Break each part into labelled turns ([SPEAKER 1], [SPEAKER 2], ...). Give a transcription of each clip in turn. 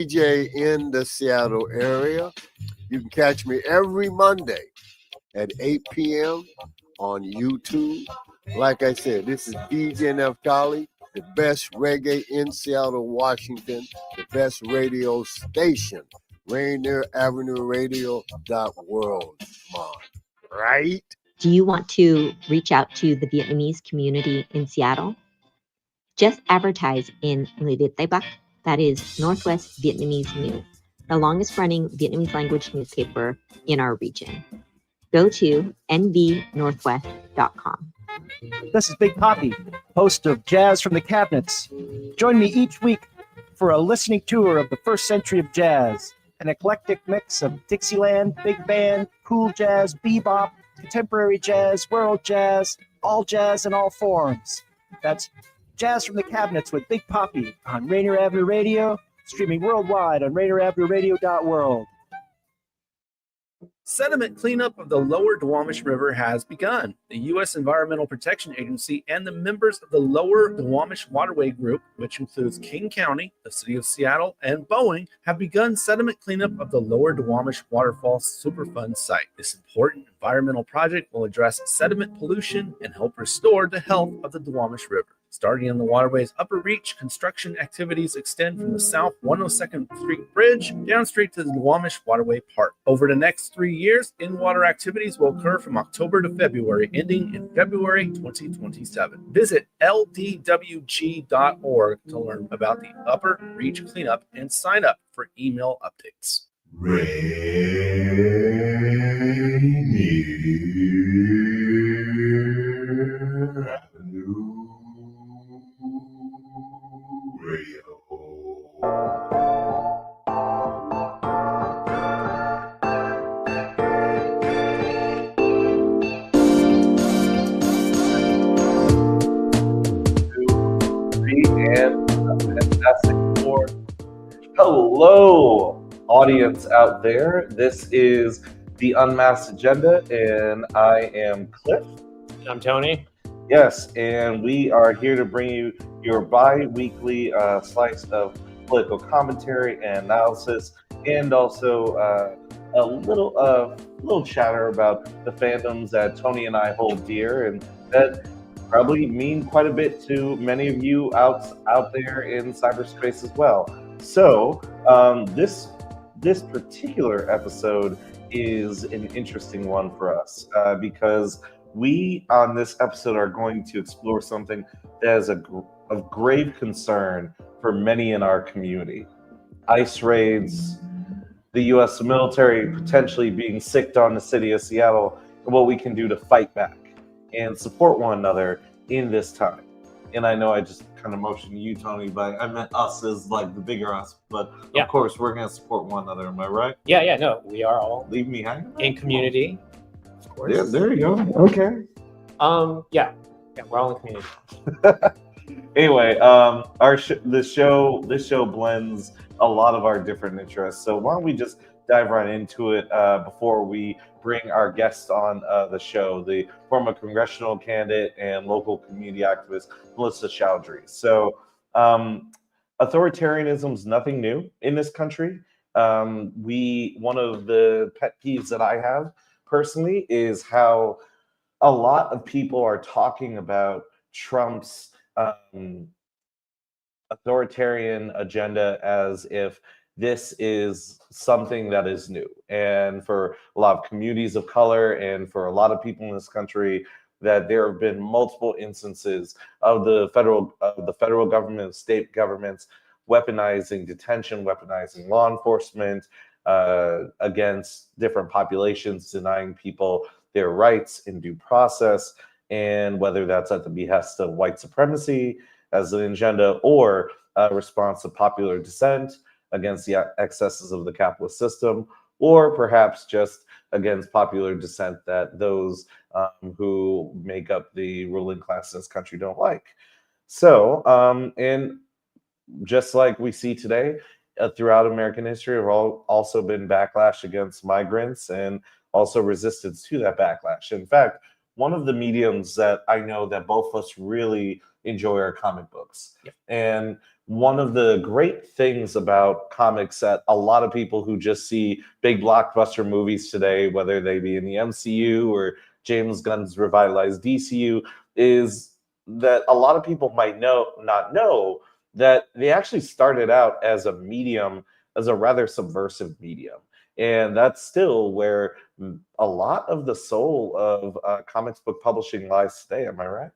[SPEAKER 1] DJ in the Seattle area. You can catch me every Monday at 8 p.m. on YouTube. Like I said, this is DJ Neftali, the best reggae in Seattle, Washington, the best radio station, Rainier Avenue Radio .world. Right?
[SPEAKER 2] Do you want to reach out to the Vietnamese community in Seattle? Just advertise in Người Việt Tây Bắc, that is Northwest Vietnamese News, the longest running Vietnamese language newspaper in our region. Go to nvnorthwest.com.
[SPEAKER 3] This is Big Poppy, host of Jazz from the Cabinets. Join me each week for a listening tour of the first century of jazz, an eclectic mix of Dixieland, big band, cool jazz, bebop, contemporary jazz, world jazz, all jazz in all forms. That's Jazz from the Cabinets with Big Poppy on Rainier Avenue Radio, streaming worldwide on RainierAvenueRadio.world.
[SPEAKER 4] Sediment cleanup of the lower Duwamish River has begun. The U.S. Environmental Protection Agency and the members of the Lower Duwamish Waterway Group, which includes King County, the City of Seattle, and Boeing, have begun sediment cleanup of the Lower Duwamish Waterfall Superfund site. This important environmental project will address sediment pollution and help restore the health of the Duwamish River. Starting on the waterway's upper reach, construction activities extend from the South 102nd Street Bridge down straight to the Duwamish Waterway Park. Over the next 3 years, in-water activities will occur from October to February, ending in February 2027. Visit ldwg.org to learn about the upper reach cleanup and sign up for email updates.
[SPEAKER 5] Rainier Avenue Radio. And a fantastic for hello, audience out there. This is the Unmasked Agenda, and I am Cliff.
[SPEAKER 6] I'm Tony.
[SPEAKER 5] Yes, and we are here to bring you your bi-weekly slice of political commentary and analysis, and also a little chatter about the fandoms that Tony and I hold dear, and that probably mean quite a bit to many of you out there in cyberspace as well. So this particular episode is an interesting one for us because we on this episode are going to explore something that is of grave concern for many in our community. ICE raids, the U.S. military potentially being sicked on the city of Seattle, and what we can do to fight back and support one another in this time. And I know I just kind of motioned you, Tony, but I meant us as like the bigger us. But
[SPEAKER 6] yeah.
[SPEAKER 5] Of course, we're going to support one another. Am I right?
[SPEAKER 6] Yeah, no, we are all
[SPEAKER 5] leave me hanging
[SPEAKER 6] in community. Of course.
[SPEAKER 5] Yeah, there you go. Okay.
[SPEAKER 6] Yeah, we're all in community.
[SPEAKER 5] Anyway, this show blends a lot of our different interests. So why don't we just dive right into it before we bring our guest on the show, the former congressional candidate and local community activist, Melissa Chaudhry. So authoritarianism is nothing new in this country. One of the pet peeves that I have personally is how a lot of people are talking about Trump's authoritarian agenda as if this is something that is new. And for a lot of communities of color and for a lot of people in this country, that there have been multiple instances of the federal government, state governments weaponizing detention, weaponizing law enforcement against different populations, denying people their rights in due process, and whether that's at the behest of white supremacy as an agenda or a response to popular dissent against the excesses of the capitalist system, or perhaps just against popular dissent that those who make up the ruling class in this country don't like. So, and just like we see today throughout American history, there have also been backlash against migrants and also resistance to that backlash. In fact, one of the mediums that I know that both of us really enjoy are comic books.
[SPEAKER 6] Yep.
[SPEAKER 5] And one of the great things about comics that a lot of people who just see big blockbuster movies today, whether they be in the MCU or James Gunn's revitalized DCU, is that a lot of people might not know that they actually started out as a medium, as a rather subversive medium. And that's still where a lot of the soul of comics book publishing lies today. Am I right?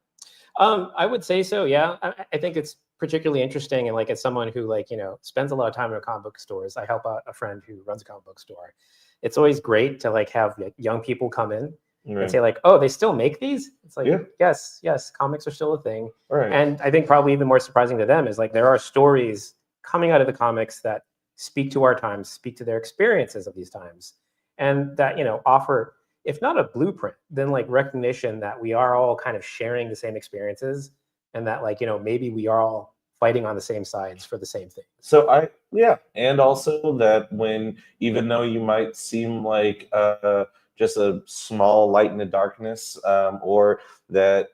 [SPEAKER 6] I would say so. Yeah, I think it's particularly interesting, and like as someone who spends a lot of time in comic book stores, I help out a friend who runs a comic book store. It's always great to have young people come in and say oh, they still make these. It's like yes, comics are still a thing.
[SPEAKER 5] Right.
[SPEAKER 6] And I think probably even more surprising to them is there are stories coming out of the comics that speak to our times, speak to their experiences of these times, and that offer, if not a blueprint, then recognition that we are all kind of sharing the same experiences, and that maybe we are all fighting on the same sides for the same thing.
[SPEAKER 5] So and also that even though you might seem like just a small light in the darkness, or that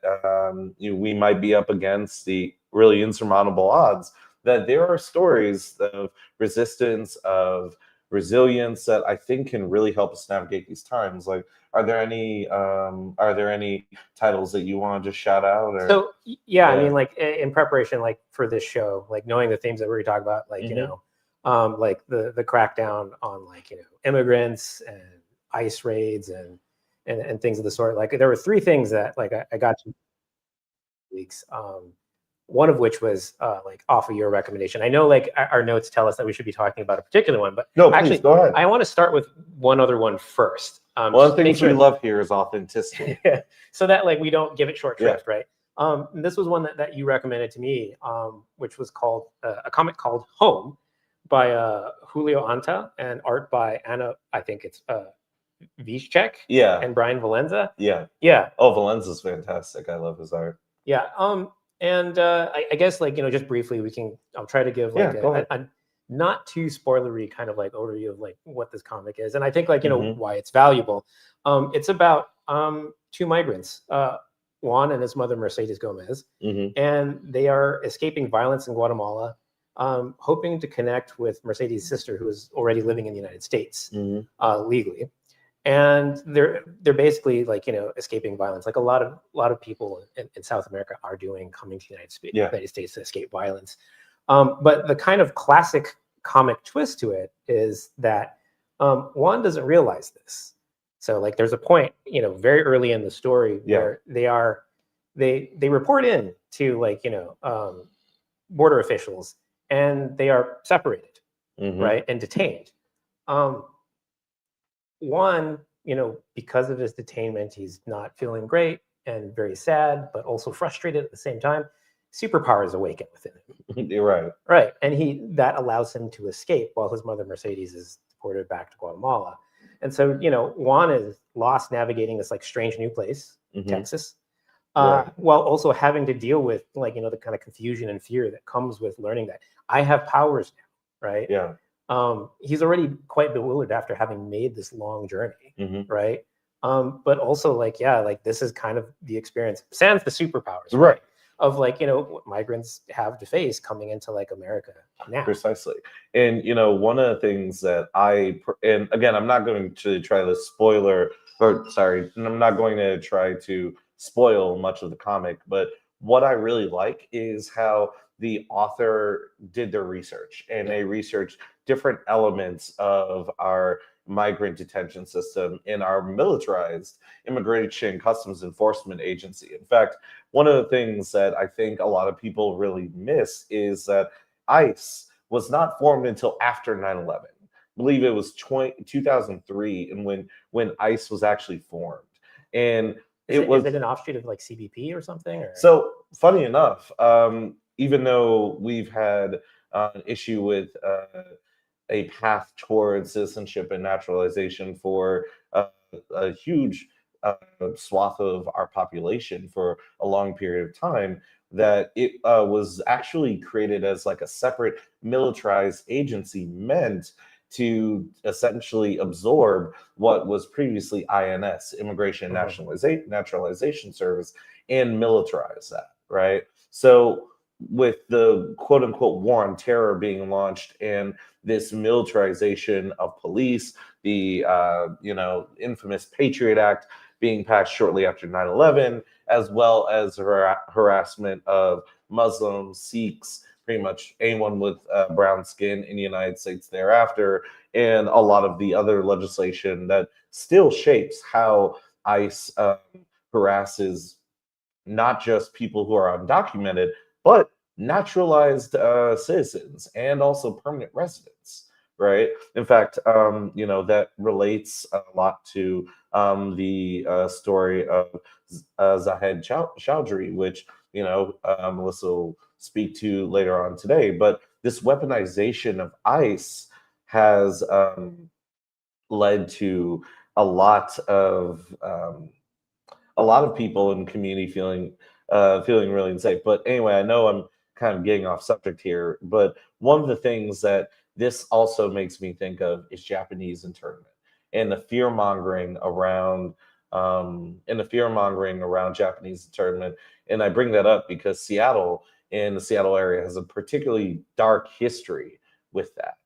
[SPEAKER 5] we might be up against the really insurmountable odds, that there are stories of resistance, of resilience that I think can really help us navigate these times. Are there any titles that you want to just shout out? Or?
[SPEAKER 6] So yeah, I mean, in preparation, for this show, knowing the themes that we're talking about, the crackdown on immigrants and ICE raids and things of the sort. There were three things that I got to weeks. One of which was off of your recommendation. I know our notes tell us that we should be talking about a particular one, but
[SPEAKER 5] no,
[SPEAKER 6] actually,
[SPEAKER 5] please, go ahead.
[SPEAKER 6] I want to start with one other one first.
[SPEAKER 5] One of the things we love here is authenticity.
[SPEAKER 6] So that we don't give it short shrift, right? This was one that you recommended to me, which was called a comic called Home by Julio Anta and art by Anna, I think it's Vizchek, and Brian Valenza. Yeah.
[SPEAKER 5] Oh, Valenza's fantastic. I love his art.
[SPEAKER 6] Yeah. And I guess just briefly I'll try to give a not too spoilery kind of overview of what this comic is, and I think why it's valuable. It's about two migrants, Juan and his mother Mercedes Gomez, and they are escaping violence in Guatemala, hoping to connect with Mercedes' sister, who is already living in the United States legally. And they're basically escaping violence, a lot of people in South America are doing, coming to the United States to escape violence. But the kind of classic comic twist to it is that Juan doesn't realize this. So there's a point very early in the story where they report in to border officials, and they are separated, right, and detained. One, because of his detainment, he's not feeling great and very sad, but also frustrated at the same time. Superpowers awaken within him.
[SPEAKER 5] You're right.
[SPEAKER 6] Right. And that allows him to escape while his mother Mercedes is deported back to Guatemala. And so, Juan is lost navigating this strange new place, Texas, while also having to deal with the kind of confusion and fear that comes with learning that I have powers now, right?
[SPEAKER 5] Yeah.
[SPEAKER 6] He's already quite bewildered after having made this long journey, right? But also this is kind of the experience, sans the superpowers, right? Of what migrants have to face coming into America now.
[SPEAKER 5] Precisely. And one of the things that and again, I'm not going to try to I'm not going to try to spoil much of the comic, but what I really like is how the author did their research, and they researched different elements of our migrant detention system in our militarized immigration customs enforcement agency. In fact, one of the things that I think a lot of people really miss is that ICE was not formed until after 9/11. I believe it was 2003 and when ICE was actually formed. And
[SPEAKER 6] is it an offshoot of CBP or something? Or?
[SPEAKER 5] So funny enough, even though we've had an issue with a path towards citizenship and naturalization for a huge swath of our population for a long period of time, that it was actually created as a separate militarized agency meant to essentially absorb what was previously INS, Immigration and Naturalization Service, and militarize that, right? So with the quote unquote war on terror being launched and this militarization of police, the infamous Patriot Act being passed shortly after 9/11, as well as harassment of Muslims, Sikhs, pretty much anyone with brown skin in the United States thereafter, and a lot of the other legislation that still shapes how ICE harasses not just people who are undocumented, but naturalized citizens and also permanent residents, right? In fact, that relates a lot to the story of Zahid Chaudhry, which, Melissa will speak to later on today. But this weaponization of ICE has led to a lot of people in the community feeling really unsafe. But anyway, I know I'm kind of getting off subject here, but one of the things that this also makes me think of is Japanese internment and the fear mongering around Japanese internment. And I bring that up because Seattle and the Seattle area has a particularly dark history with that.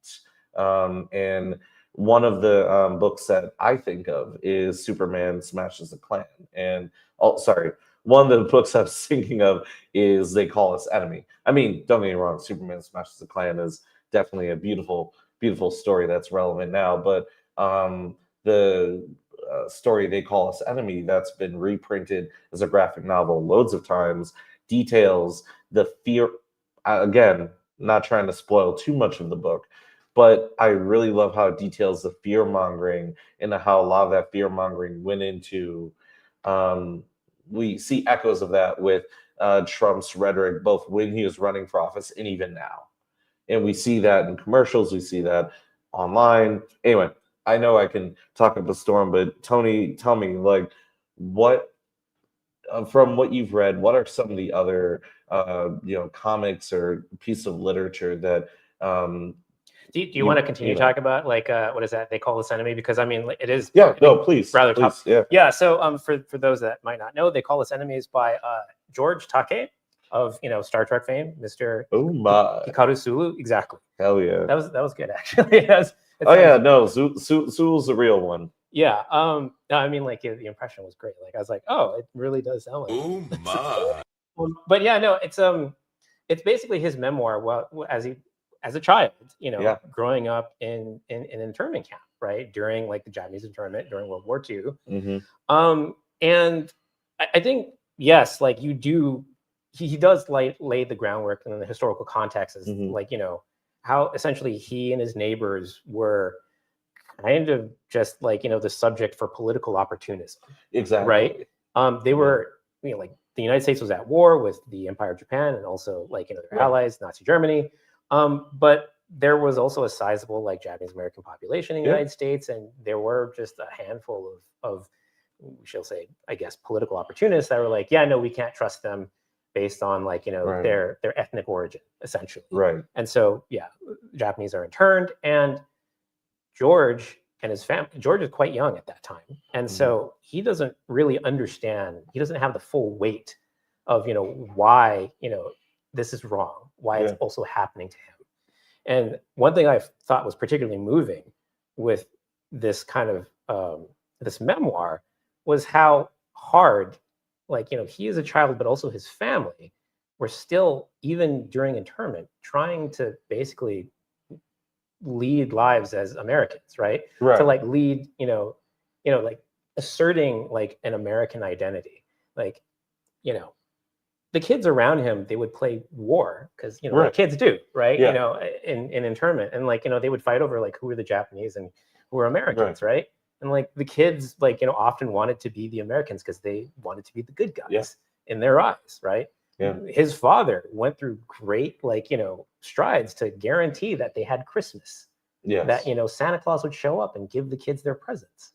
[SPEAKER 5] And one of the books that I think of is Superman Smashes the Klan. And one of the books I was thinking of is They Call Us Enemy. I mean, don't get me wrong, Superman Smashes the Klan is definitely a beautiful, beautiful story that's relevant now. But the story They Call Us Enemy, that's been reprinted as a graphic novel loads of times, details the fear. Again, not trying to spoil too much of the book, but I really love how it details the fear mongering and how a lot of that fear mongering went into. We see echoes of that with Trump's rhetoric, both when he was running for office and even now. And we see that in commercials. We see that online. Anyway, I know I can talk up a storm, but Tony, tell me, like, what from what you've read, what are some of the other comics or pieces of literature that
[SPEAKER 6] do you want to continue to talk about, like, what is that? They Call Us Enemy? Because I mean, it is.
[SPEAKER 5] Yeah, no, please.
[SPEAKER 6] Rather
[SPEAKER 5] please,
[SPEAKER 6] tough.
[SPEAKER 5] Yeah.
[SPEAKER 6] Yeah. So for those that might not know, They Call Us Enemies by George Takei of Star Trek fame, Mr.
[SPEAKER 5] Oh my.
[SPEAKER 6] Hikaru Sulu. Exactly.
[SPEAKER 5] Hell yeah.
[SPEAKER 6] That was good, actually.
[SPEAKER 5] Sulu's the real one.
[SPEAKER 6] Yeah. No, I mean, like, the impression was great. Like, I was like, oh, it really does sound like.
[SPEAKER 7] Oh my.
[SPEAKER 6] But yeah, no, it's basically his memoir. Well, as a child, growing up in an internment camp, right, during like the Japanese internment during World War II.
[SPEAKER 5] Mm-hmm.
[SPEAKER 6] And I think, yes, like he does lay the groundwork and the historical context is like, how essentially he and his neighbors were kind of just like, the subject for political opportunism.
[SPEAKER 5] Exactly.
[SPEAKER 6] Right. They were, like the United States was at war with the Empire of Japan and also like, their allies, Nazi Germany. But there was also a sizable like Japanese American population in the United States, and there were just a handful of we shall say, I guess, political opportunists that were like, yeah, no, we can't trust them based on like, their ethnic origin, essentially.
[SPEAKER 5] Right.
[SPEAKER 6] And so, yeah, Japanese are interned, and George and his family, George is quite young at that time. And so he doesn't really understand, he doesn't have the full weight of, why, this is wrong, why it's also happening to him. And one thing I thought was particularly moving with this kind of this memoir was how hard, like, he as a child, but also his family were still, even during internment, trying to basically lead lives as Americans, right? To like lead, like asserting like an American identity, like, the kids around him, they would play war because, like kids do, right? In internment, and like, they would fight over like who were the Japanese and who were Americans, right? And like the kids, like, often wanted to be the Americans because they wanted to be the good guys in their eyes, right? His father went through great, like, strides to guarantee that they had Christmas. That, Santa Claus would show up and give the kids their presents.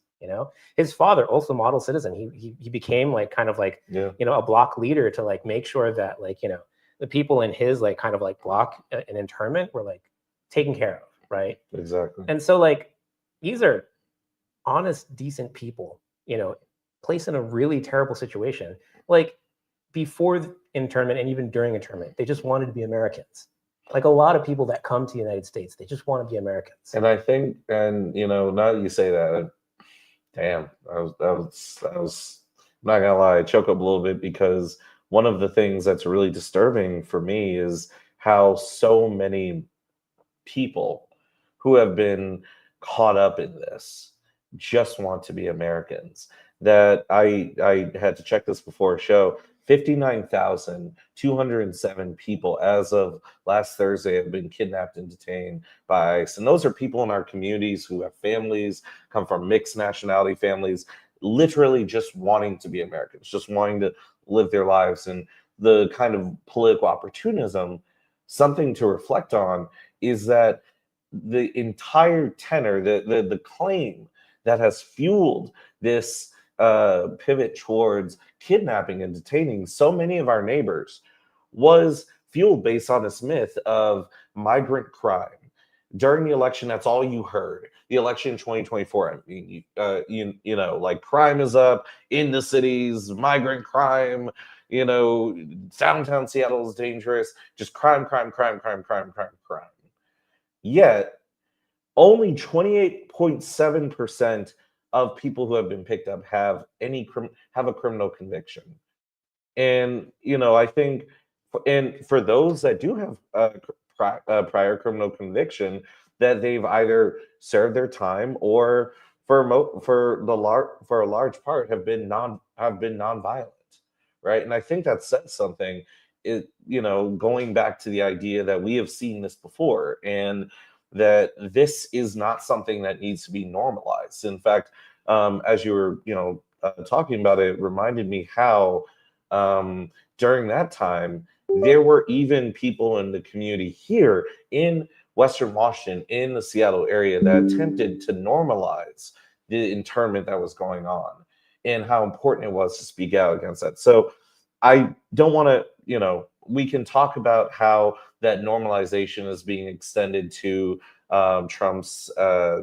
[SPEAKER 6] His father, also model citizen, he became like kind of like, a block leader to like make sure that like, the people in his like kind of like block in internment were like taken care of. right?
[SPEAKER 5] Exactly.
[SPEAKER 6] And so like these are honest, decent people, you know, placed in a really terrible situation. Like before the internment and even during internment, they just wanted to be Americans. Like a lot of people that come to the United States, they just want to be Americans.
[SPEAKER 5] And I think, and you know, now that you say that, damn, that was I'm not gonna lie, I choke up a little bit, because one of the things that's really disturbing for me is how so many people who have been caught up in this just want to be Americans. That I had to check this before a show. 59,207 people as of last Thursday have been kidnapped and detained by ICE. And those are people in our communities who have families, come from mixed nationality families, literally just wanting to be Americans, just wanting to live their lives. And the kind of political opportunism, something to reflect on, is that the entire tenor, the claim that has fueled this pivot towards kidnapping and detaining so many of our neighbors was fueled based on this myth of migrant crime. During the election, that's all you heard. The election in 2024, I mean, you know, like crime is up in the cities, migrant crime, you know, downtown Seattle is dangerous, just crime. Yet, only 28.7% of people who have been picked up have a criminal conviction. And you know, I think, and for those that do have a prior criminal conviction, that they've either served their time or for a large part have been nonviolent, right? And I think that says something. You know, going back to the idea that we have seen this before, and that this is not something that needs to be normalized. In fact, as you were, you know, talking about it, reminded me how during that time there were even people in the community here in Western Washington, in the Seattle area, that attempted to normalize the internment that was going on, and how important it was to speak out against that. So I don't want to, you know, we can talk about how that normalization is being extended to Trump's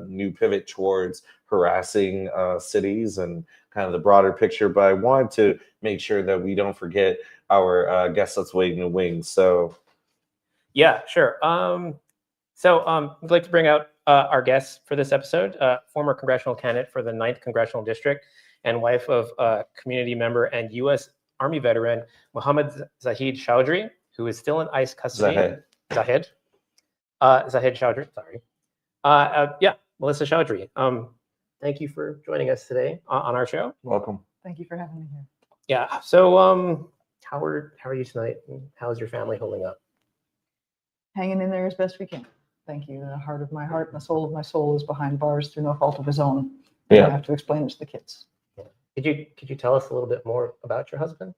[SPEAKER 5] new pivot towards harassing cities and kind of the broader picture. But I wanted to make sure that we don't forget our guest that's waiting in the wings. So,
[SPEAKER 6] yeah, sure. I'd like to bring out our guest for this episode, former congressional candidate for the 9th Congressional District and wife of community member and U.S. Army veteran Mohammed Zahid Chaudhry, who is still in ICE custody. Zahid Chaudhry, sorry. Melissa Chaudhry. Thank you for joining us today on our show.
[SPEAKER 5] Welcome.
[SPEAKER 7] Thank you for having me here.
[SPEAKER 6] Yeah. So, how are you tonight? How's your family holding up?
[SPEAKER 7] Hanging in there as best we can. Thank you. The heart of my heart and the soul of my soul is behind bars through no fault of his own.
[SPEAKER 5] Yeah.
[SPEAKER 7] I have to explain it to the kids.
[SPEAKER 6] Could you tell us a little bit more about your husband?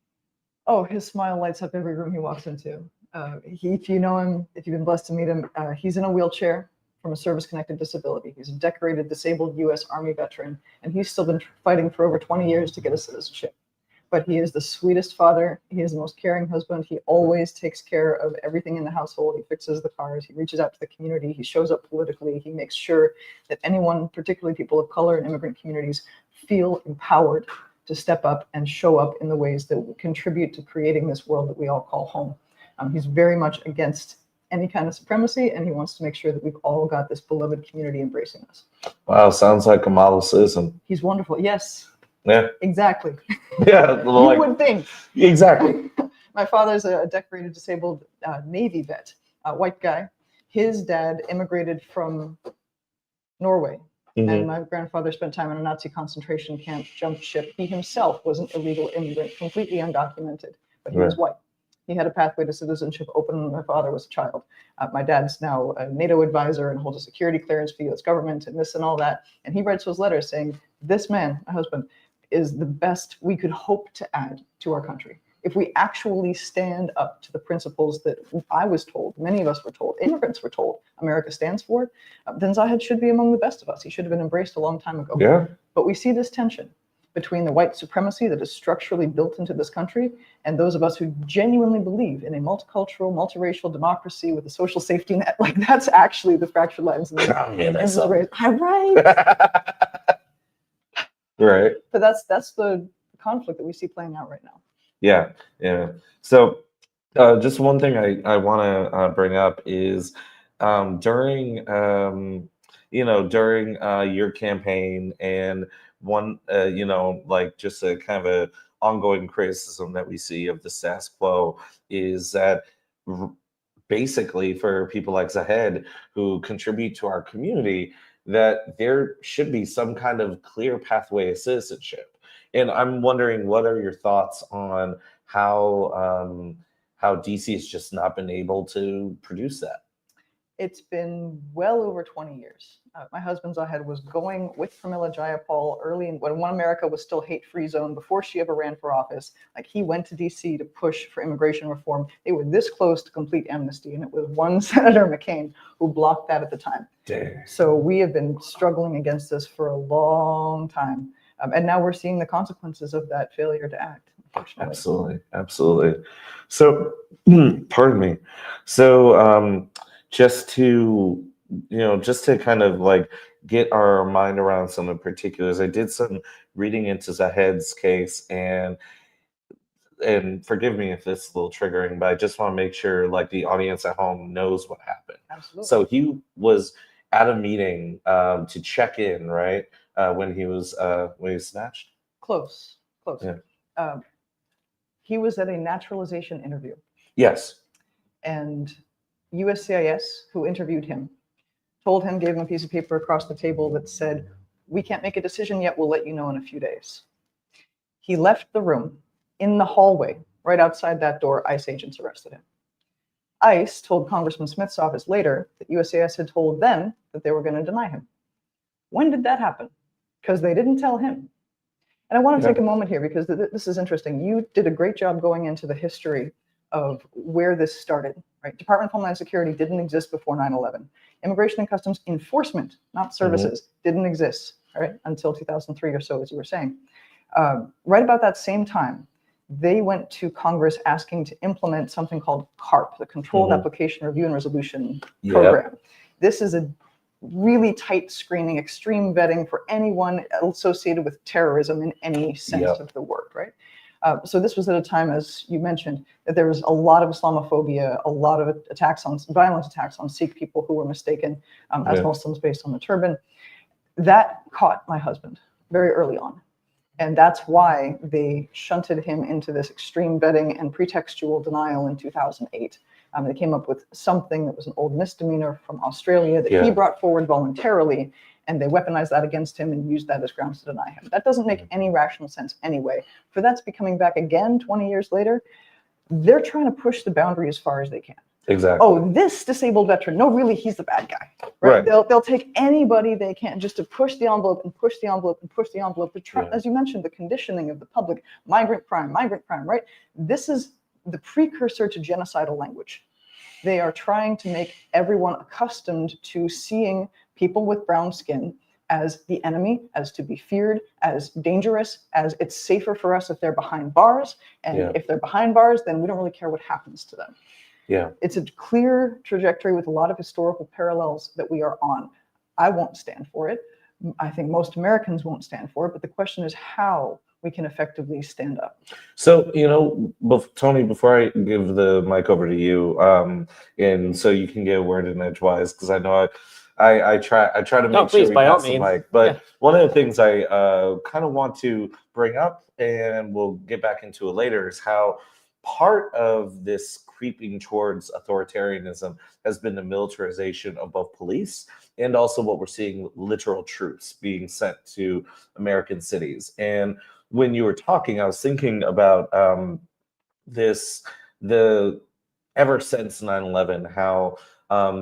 [SPEAKER 7] Oh, his smile lights up every room he walks into. If you know him, if you've been blessed to meet him, he's in a wheelchair from a service-connected disability. He's a decorated disabled U.S. Army veteran, and he's still been fighting for over 20 years to get a citizenship. But he is the sweetest father. He is the most caring husband. He always takes care of everything in the household. He fixes the cars. He reaches out to the community. He shows up politically. He makes sure that anyone, particularly people of color and immigrant communities, feel empowered to step up and show up in the ways that will contribute to creating this world that we all call home. He's very much against any kind of supremacy, and he wants to make sure that we've all got this beloved community embracing us.
[SPEAKER 5] Wow, sounds like a model citizen.
[SPEAKER 7] He's wonderful. Yes.
[SPEAKER 5] Yeah.
[SPEAKER 7] Exactly.
[SPEAKER 5] Yeah.
[SPEAKER 7] You would think.
[SPEAKER 5] Exactly.
[SPEAKER 7] My father's a decorated disabled Navy vet, a white guy. His dad immigrated from Norway. Mm-hmm. And my grandfather spent time in a Nazi concentration camp, jumped ship. He himself was an illegal immigrant, completely undocumented, but he was white. He had a pathway to citizenship open when my father was a child. My dad's now a NATO advisor and holds a security clearance for the U.S. government and this and all that. And he writes those letters saying, this man, my husband, is the best we could hope to add to our country. If we actually stand up to the principles that I was told, many of us were told, immigrants were told America stands for, then Zahid should be among the best of us. He should have been embraced a long time ago.
[SPEAKER 5] Yeah.
[SPEAKER 7] But we see this tension between the white supremacy that is structurally built into this country and those of us who genuinely believe in a multicultural, multiracial democracy with a social safety net. Like, that's actually the fractured lines in this race. Right.
[SPEAKER 5] Right.
[SPEAKER 7] But that's the conflict that we see playing out right now.
[SPEAKER 5] Yeah. Yeah. So just one thing I want to bring up is during your campaign, and one like just a kind of a ongoing criticism that we see of the status quo is that basically for people like Zahid who contribute to our community, that there should be some kind of clear pathway of citizenship. And I'm wondering, what are your thoughts on how DC has just not been able to produce that?
[SPEAKER 7] It's been well over 20 years. My husband Zahid was going with Pramila Jayapal early when One America was still hate-free zone, before she ever ran for office. Like, he went to DC to push for immigration reform. They were this close to complete amnesty, and it was one Senator McCain who blocked that at the time.
[SPEAKER 5] Dang.
[SPEAKER 7] So we have been struggling against this for a long time. And now we're seeing the consequences of that failure to act, unfortunately.
[SPEAKER 5] Absolutely. So, pardon me. So, just to kind of like get our mind around some of the particulars, I did some reading into Zahid's case, and forgive me if this is a little triggering, but I just want to make sure like the audience at home knows what happened.
[SPEAKER 7] Absolutely.
[SPEAKER 5] So he was at a meeting to check in, right? When he was snatched?
[SPEAKER 7] Close.
[SPEAKER 5] Yeah.
[SPEAKER 7] He was at a naturalization interview.
[SPEAKER 5] Yes.
[SPEAKER 7] And USCIS, who interviewed him, told him, gave him a piece of paper across the table that said, "We can't make a decision yet, we'll let you know in a few days." He left the room. In the hallway, right outside that door, ICE agents arrested him. ICE told Congressman Smith's office later that USCIS had told them that they were going to deny him. When did that happen? Because they didn't tell him. And I want to take a moment here, because this is interesting. You did a great job going into the history of where this started, right? Department of Homeland Security didn't exist before 9/11. Immigration and Customs Enforcement, not services, didn't exist, right, until 2003 or so, as you were saying. Right about that same time, they went to Congress asking to implement something called CARP, the Controlled Application Review and Resolution Program. This is a really tight screening, extreme vetting for anyone associated with terrorism in any sense of the word, right? So this was at a time, as you mentioned, that there was a lot of Islamophobia, a lot of violent attacks on Sikh people who were mistaken as Muslims based on the turban. That caught my husband very early on. And that's why they shunted him into this extreme vetting and pretextual denial in 2008. They came up with something that was an old misdemeanor from Australia that he brought forward voluntarily, and they weaponized that against him and used that as grounds to deny him. That doesn't make any rational sense anyway. For that to be coming back again 20 years later, they're trying to push the boundary as far as they can.
[SPEAKER 5] Exactly.
[SPEAKER 7] Oh, this disabled veteran, no, really, he's the bad guy. Right? They'll take anybody they can just to push the envelope and push the envelope and push the envelope to try, as you mentioned, the conditioning of the public, migrant crime, right? This is the precursor to genocidal language. They are trying to make everyone accustomed to seeing people with brown skin as the enemy, as to be feared, as dangerous, as it's safer for us if they're behind bars. And if they're behind bars, then we don't really care what happens to them.
[SPEAKER 5] Yeah.
[SPEAKER 7] It's a clear trajectory with a lot of historical parallels that we are on. I won't stand for it. I think most Americans won't stand for it. But the question is how we can effectively stand up.
[SPEAKER 5] So, Tony, before I give the mic over to you, and so you can get a word in edgewise, because I know I try to make sure we pass the mic. But one of the things I kind of want to bring up, and we'll get back into it later, is how part of this creeping towards authoritarianism has been the militarization of both police and also what we're seeing, literal troops being sent to American cities. And when you were talking, I was thinking about ever since 9/11, how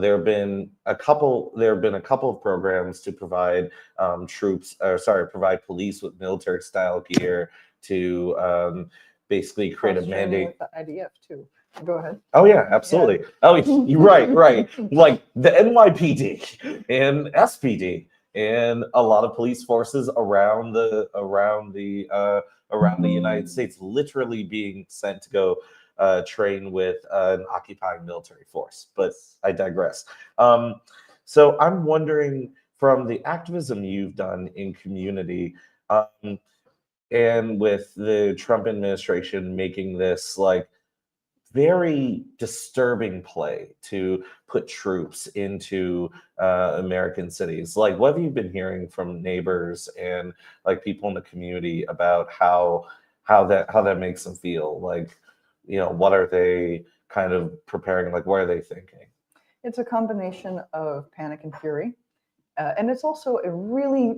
[SPEAKER 5] there have been a couple of programs to provide provide police with military style gear to basically create a mandate.
[SPEAKER 7] With the IDF too. Go ahead.
[SPEAKER 5] Oh yeah, absolutely. Yeah. Oh, right. Like the NYPD and SPD and a lot of police forces around the United States literally being sent to go train with an occupying military force. But I digress. So I'm wondering, from the activism you've done in community, and with the Trump administration making this like very disturbing play to put troops into American cities, like what have you been hearing from neighbors and like people in the community about how that makes them feel? Like, you know, what are they kind of preparing? Like, what are they thinking?
[SPEAKER 7] It's a combination of panic and fury, and it's also a really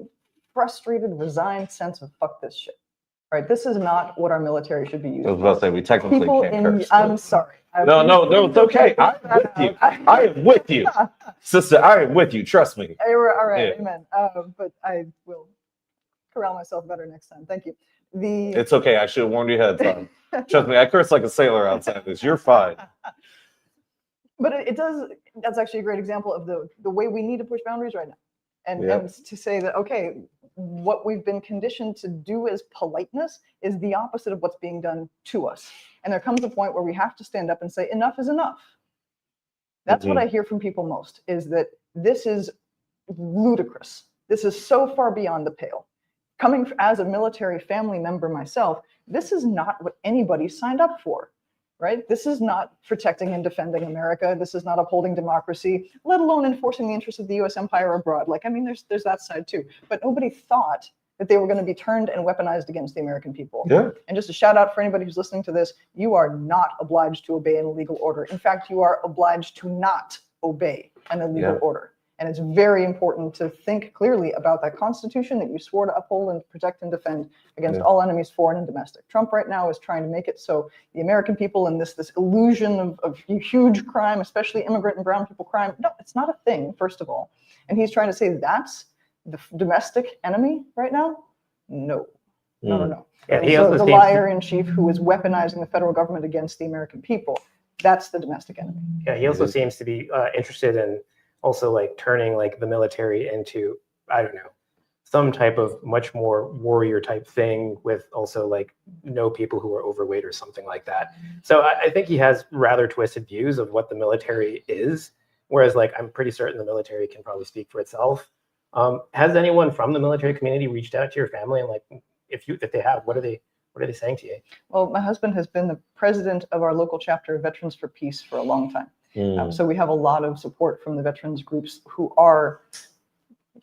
[SPEAKER 7] frustrated, resigned sense of fuck this shit. Right? This is not what our military should be used for.
[SPEAKER 5] I was about to say, we technically can't curse.
[SPEAKER 7] I'm sorry.
[SPEAKER 5] No, it's okay. I'm with you. I am with you. Sister, I am with you. Trust me.
[SPEAKER 7] All right,
[SPEAKER 5] Yeah.
[SPEAKER 7] amen. But I will corral myself better next time. Thank you.
[SPEAKER 5] It's okay. I should have warned you ahead of time. Trust me, I curse like a sailor outside this. You're fine.
[SPEAKER 7] But it does, that's actually a great example of the way we need to push boundaries right now. And to say that, okay, what we've been conditioned to do as politeness is the opposite of what's being done to us. And there comes a point where we have to stand up and say, enough is enough. That's what I hear from people most, is that this is ludicrous. This is so far beyond the pale. Coming as a military family member myself, this is not what anybody signed up for. Right? This is not protecting and defending America. This is not upholding democracy, let alone enforcing the interests of the U.S. empire abroad. Like, I mean, there's that side too. But nobody thought that they were going to be turned and weaponized against the American people.
[SPEAKER 5] Yeah.
[SPEAKER 7] And just a shout out for anybody who's listening to this, you are not obliged to obey an illegal order. In fact, you are obliged to not obey an illegal order. And it's very important to think clearly about that Constitution that you swore to uphold and protect and defend against all enemies, foreign and domestic. Trump right now is trying to make it so the American people and this illusion of huge crime, especially immigrant and brown people crime, no, it's not a thing, first of all. And he's trying to say that's the domestic enemy right now? No. No.
[SPEAKER 6] Yeah,
[SPEAKER 7] so the liar in chief who is weaponizing the federal government against the American people, that's the domestic enemy.
[SPEAKER 6] Yeah, he also seems to be interested in also like turning like the military into, I don't know, some type of much more warrior type thing with also like no people who are overweight or something like that. So I think he has rather twisted views of what the military is, whereas like I'm pretty certain the military can probably speak for itself. Has anyone from the military community reached out to your family, and like if they have, what are they saying to you?
[SPEAKER 7] Well, my husband has been the president of our local chapter of Veterans for Peace for a long time. So we have a lot of support from the veterans groups who are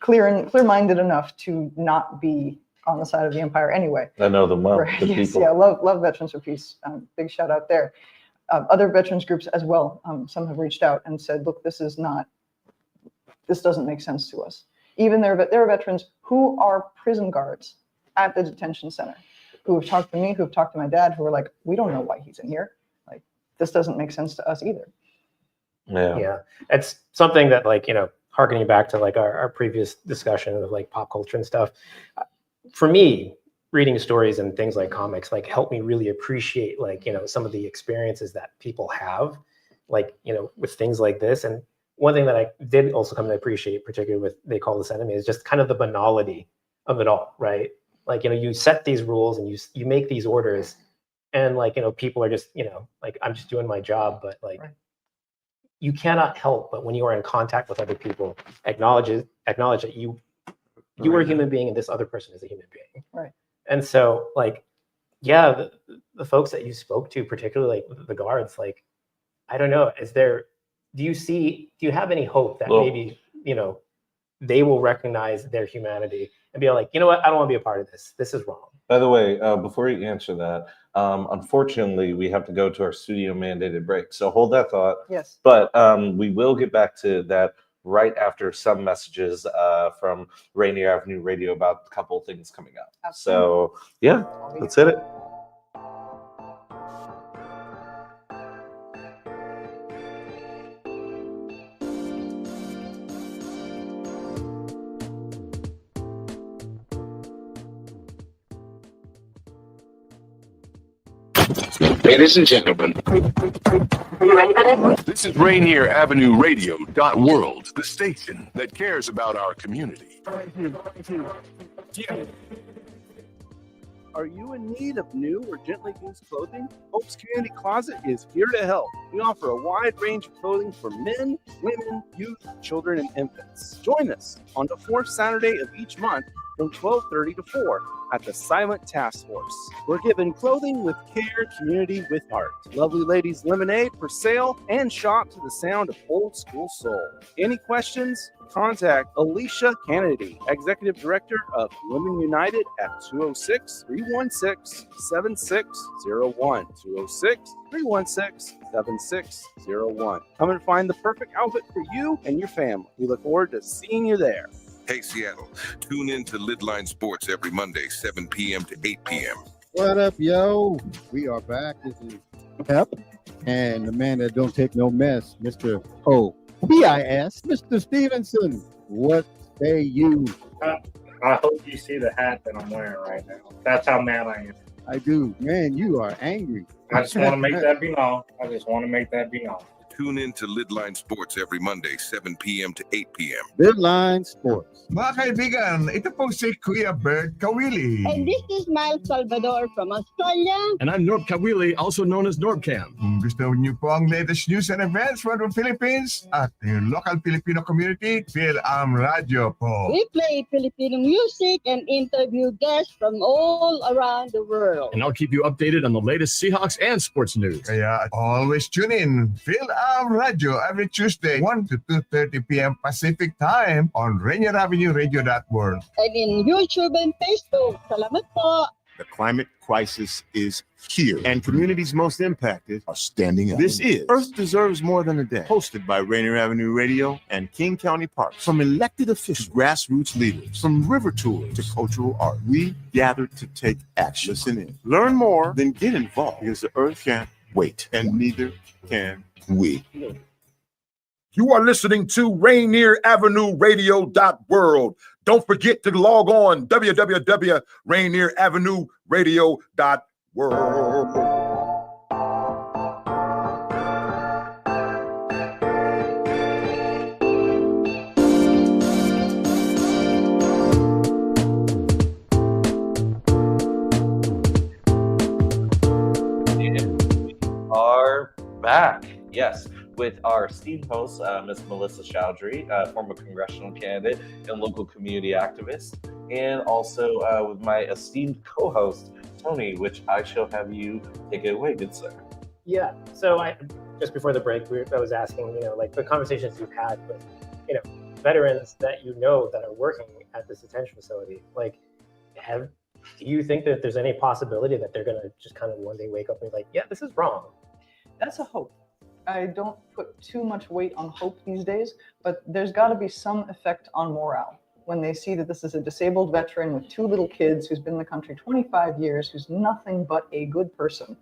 [SPEAKER 7] clear-minded enough to not be on the side of the empire anyway.
[SPEAKER 5] I know them well.
[SPEAKER 7] Right. Yes, yeah, love Veterans for Peace. Big shout out there. Other veterans groups as well. Some have reached out and said, look, this doesn't make sense to us. Even there are veterans who are prison guards at the detention center who have talked to me, who have talked to my dad, who are like, we don't know why he's in here. Like, this doesn't make sense to us either.
[SPEAKER 6] Yeah, it's something that, like, you know, harkening back to like our previous discussion of like pop culture and stuff. For me, reading stories and things like comics like help me really appreciate, like, you know, some of the experiences that people have, like, you know, with things like this. And one thing that I did also come to appreciate, particularly with They Call Us Enemy, is just kind of the banality of it all, right? Like, you know, you set these rules and you make these orders, and like, you know, people are just, you know, like, I'm just doing my job, but like, you cannot help but when you are in contact with other people, acknowledge that you are a human being and this other person is a human being.
[SPEAKER 7] Right.
[SPEAKER 6] And so, like, yeah, the folks that you spoke to, particularly like the guards, like, I don't know, do you have any hope that maybe, you know, they will recognize their humanity and be like, you know what, I don't want to be a part of this. This is wrong.
[SPEAKER 5] By the way, before you answer that, unfortunately, we have to go to our studio mandated break. So hold that thought.
[SPEAKER 7] Yes.
[SPEAKER 5] But we will get back to that right after some messages from Rainier Avenue Radio about a couple of things coming up.
[SPEAKER 7] Absolutely.
[SPEAKER 5] So yeah, let's hit it.
[SPEAKER 8] Ladies and gentlemen, this is Rainier Avenue Radio .world, the station that cares about our community.
[SPEAKER 4] Are you in need of new or gently used clothing? Hope's Community Closet is here to help. We offer a wide range of clothing for men, women, youth, children, and infants. Join us on the fourth Saturday of each month from 12:30 to 4 at the Silent Task Force. We're giving clothing with care, community with heart. Lovely Ladies Lemonade for sale, and shop to the sound of old school soul. Any questions? Contact Alicia Kennedy, Executive Director of Women United at 206-316-7601. 206-316-7601. Come and find the perfect outfit for you and your family. We look forward to seeing you there.
[SPEAKER 8] Hey, Seattle, tune in to Lidline Sports every Monday, 7 p.m. to 8 p.m.
[SPEAKER 9] What up, yo? We are back. This is Pep, and the man that don't take no mess, Mr. O.P.I.S., Mr. Stevenson. What say you?
[SPEAKER 10] I hope you see the hat that I'm wearing right now. That's how mad I am.
[SPEAKER 9] I do. Man, you are angry.
[SPEAKER 10] I just want to make that be known. Tune
[SPEAKER 9] Lidline Sports.
[SPEAKER 11] Mga kaibigan, ito po si Kuya Bert Kawili.
[SPEAKER 12] And this is Miles Salvador from Australia.
[SPEAKER 13] And I'm Norb Kawili, also known as Norbcam.
[SPEAKER 11] Kung gusto niyo po ang latest news and events from the Philippines at the local Filipino community, Radio po.
[SPEAKER 12] We play Filipino music and interview guests from all around the world.
[SPEAKER 13] And I'll keep you updated on the latest Seahawks and sports news.
[SPEAKER 11] Kaya always tune in. Radio every Tuesday, 1 to 2:30 p.m. Pacific Time on Rainier Avenue Radio.world.
[SPEAKER 12] And in YouTube and Facebook. Salamat po.
[SPEAKER 14] The climate crisis is here, and communities most impacted are standing up. This is Earth Deserves More Than a Day, hosted by Rainier Avenue Radio and King County Parks. From elected officials, grassroots leaders, from river tours to cultural art, we gather to take action. Listen in. Learn more, then get involved, because the Earth can't wait, and neither can we.
[SPEAKER 15] You are listening to Rainier Avenue Radio.world. Don't forget to log on www.rainieravenue radio.world.
[SPEAKER 5] Are back, yes, with our esteemed host, Ms. Melissa Chaudhry, former congressional candidate and local community activist, and also with my esteemed co-host, Tony, which I shall have you take it away, good sir.
[SPEAKER 6] Yeah, so just before the break, I was asking, like the conversations you've had with, veterans that that are working at this detention facility, like, do you think that there's any possibility that they're going to just kind of one day wake up and be like, yeah, this is wrong?
[SPEAKER 7] That's a hope. I don't put too much weight on hope these days, but there's got to be some effect on morale when they see that this is a disabled veteran with two little kids who's been in the country 25 years, who's nothing but a good person.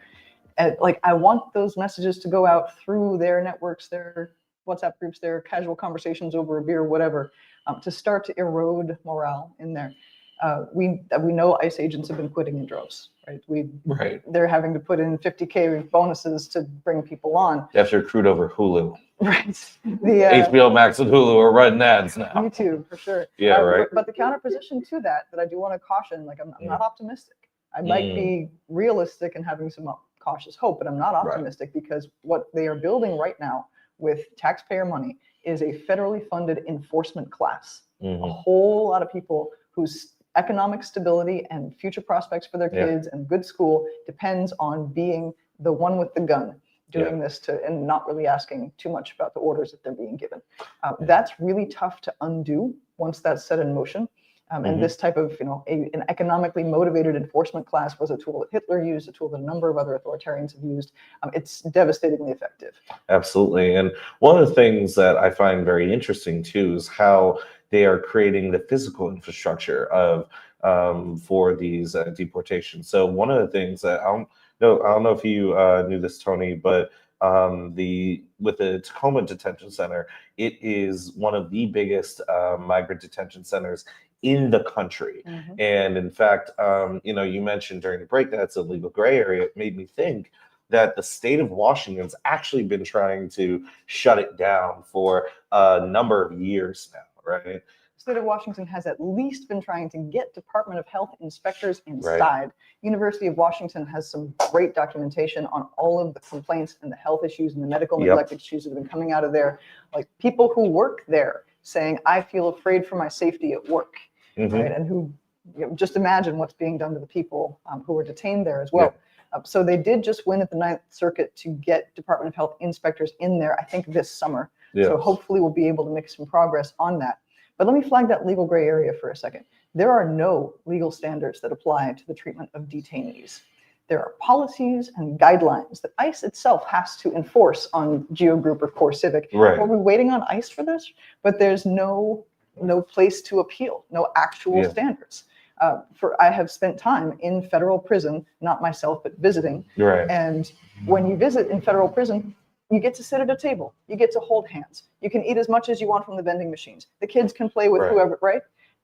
[SPEAKER 7] And I want those messages to go out through their networks, their WhatsApp groups, their casual conversations over a beer, whatever, to start to erode morale in there. We know ICE agents have been quitting in droves, right? They're having to put in $50K bonuses to bring people on.
[SPEAKER 5] They have to recruit over Hulu.
[SPEAKER 7] Right.
[SPEAKER 5] HBO Max and Hulu are running ads now.
[SPEAKER 7] YouTube, for sure.
[SPEAKER 5] Yeah, right.
[SPEAKER 7] But the counterposition to that I do want to caution, I'm not optimistic. I might be realistic and having some cautious hope, but I'm not optimistic because what they are building right now with taxpayer money is a federally funded enforcement class. A whole lot of people whose economic stability and future prospects for their kids and good school depends on being the one with the gun doing this and not really asking too much about the orders that they're being given. That's really tough to undo once that's set in motion. And this type of, an economically motivated enforcement class was a tool that Hitler used, a tool that a number of other authoritarians have used. It's devastatingly effective.
[SPEAKER 5] Absolutely. And one of the things that I find very interesting too is how they are creating the physical infrastructure of for these deportations. So one of the things that I don't know if you knew this, Tony, but with the Tacoma Detention Center, it is one of the biggest migrant detention centers in the country. And in fact, you mentioned during the break that it's a legal gray area. It made me think that the state of Washington's actually been trying to shut it down for a number of years now, right?
[SPEAKER 7] The state of Washington has at least been trying to get Department of Health inspectors inside.
[SPEAKER 5] Right.
[SPEAKER 7] University of Washington has some great documentation on all of the complaints and the health issues and the medical neglect issues that have been coming out of there. Like people who work there saying, I feel afraid for my safety at work, right? And who, just imagine what's being done to the people who are detained there as well. So they did just win at the Ninth Circuit to get Department of Health inspectors in there, I think this summer. So hopefully we'll be able to make some progress on that. But let me flag that legal gray area for a second. There are no legal standards that apply to the treatment of detainees. There are policies and guidelines that ICE itself has to enforce on Geo Group or Core Civic.
[SPEAKER 5] Right.
[SPEAKER 7] We're waiting on ICE for this, but there's no place to appeal, no actual standards. I have spent time in federal prison, not myself, but visiting.
[SPEAKER 5] Right.
[SPEAKER 7] And when you visit in federal prison, you get to sit at a table. You get to hold hands. You can eat as much as you want from the vending machines. The kids can play with whoever, right?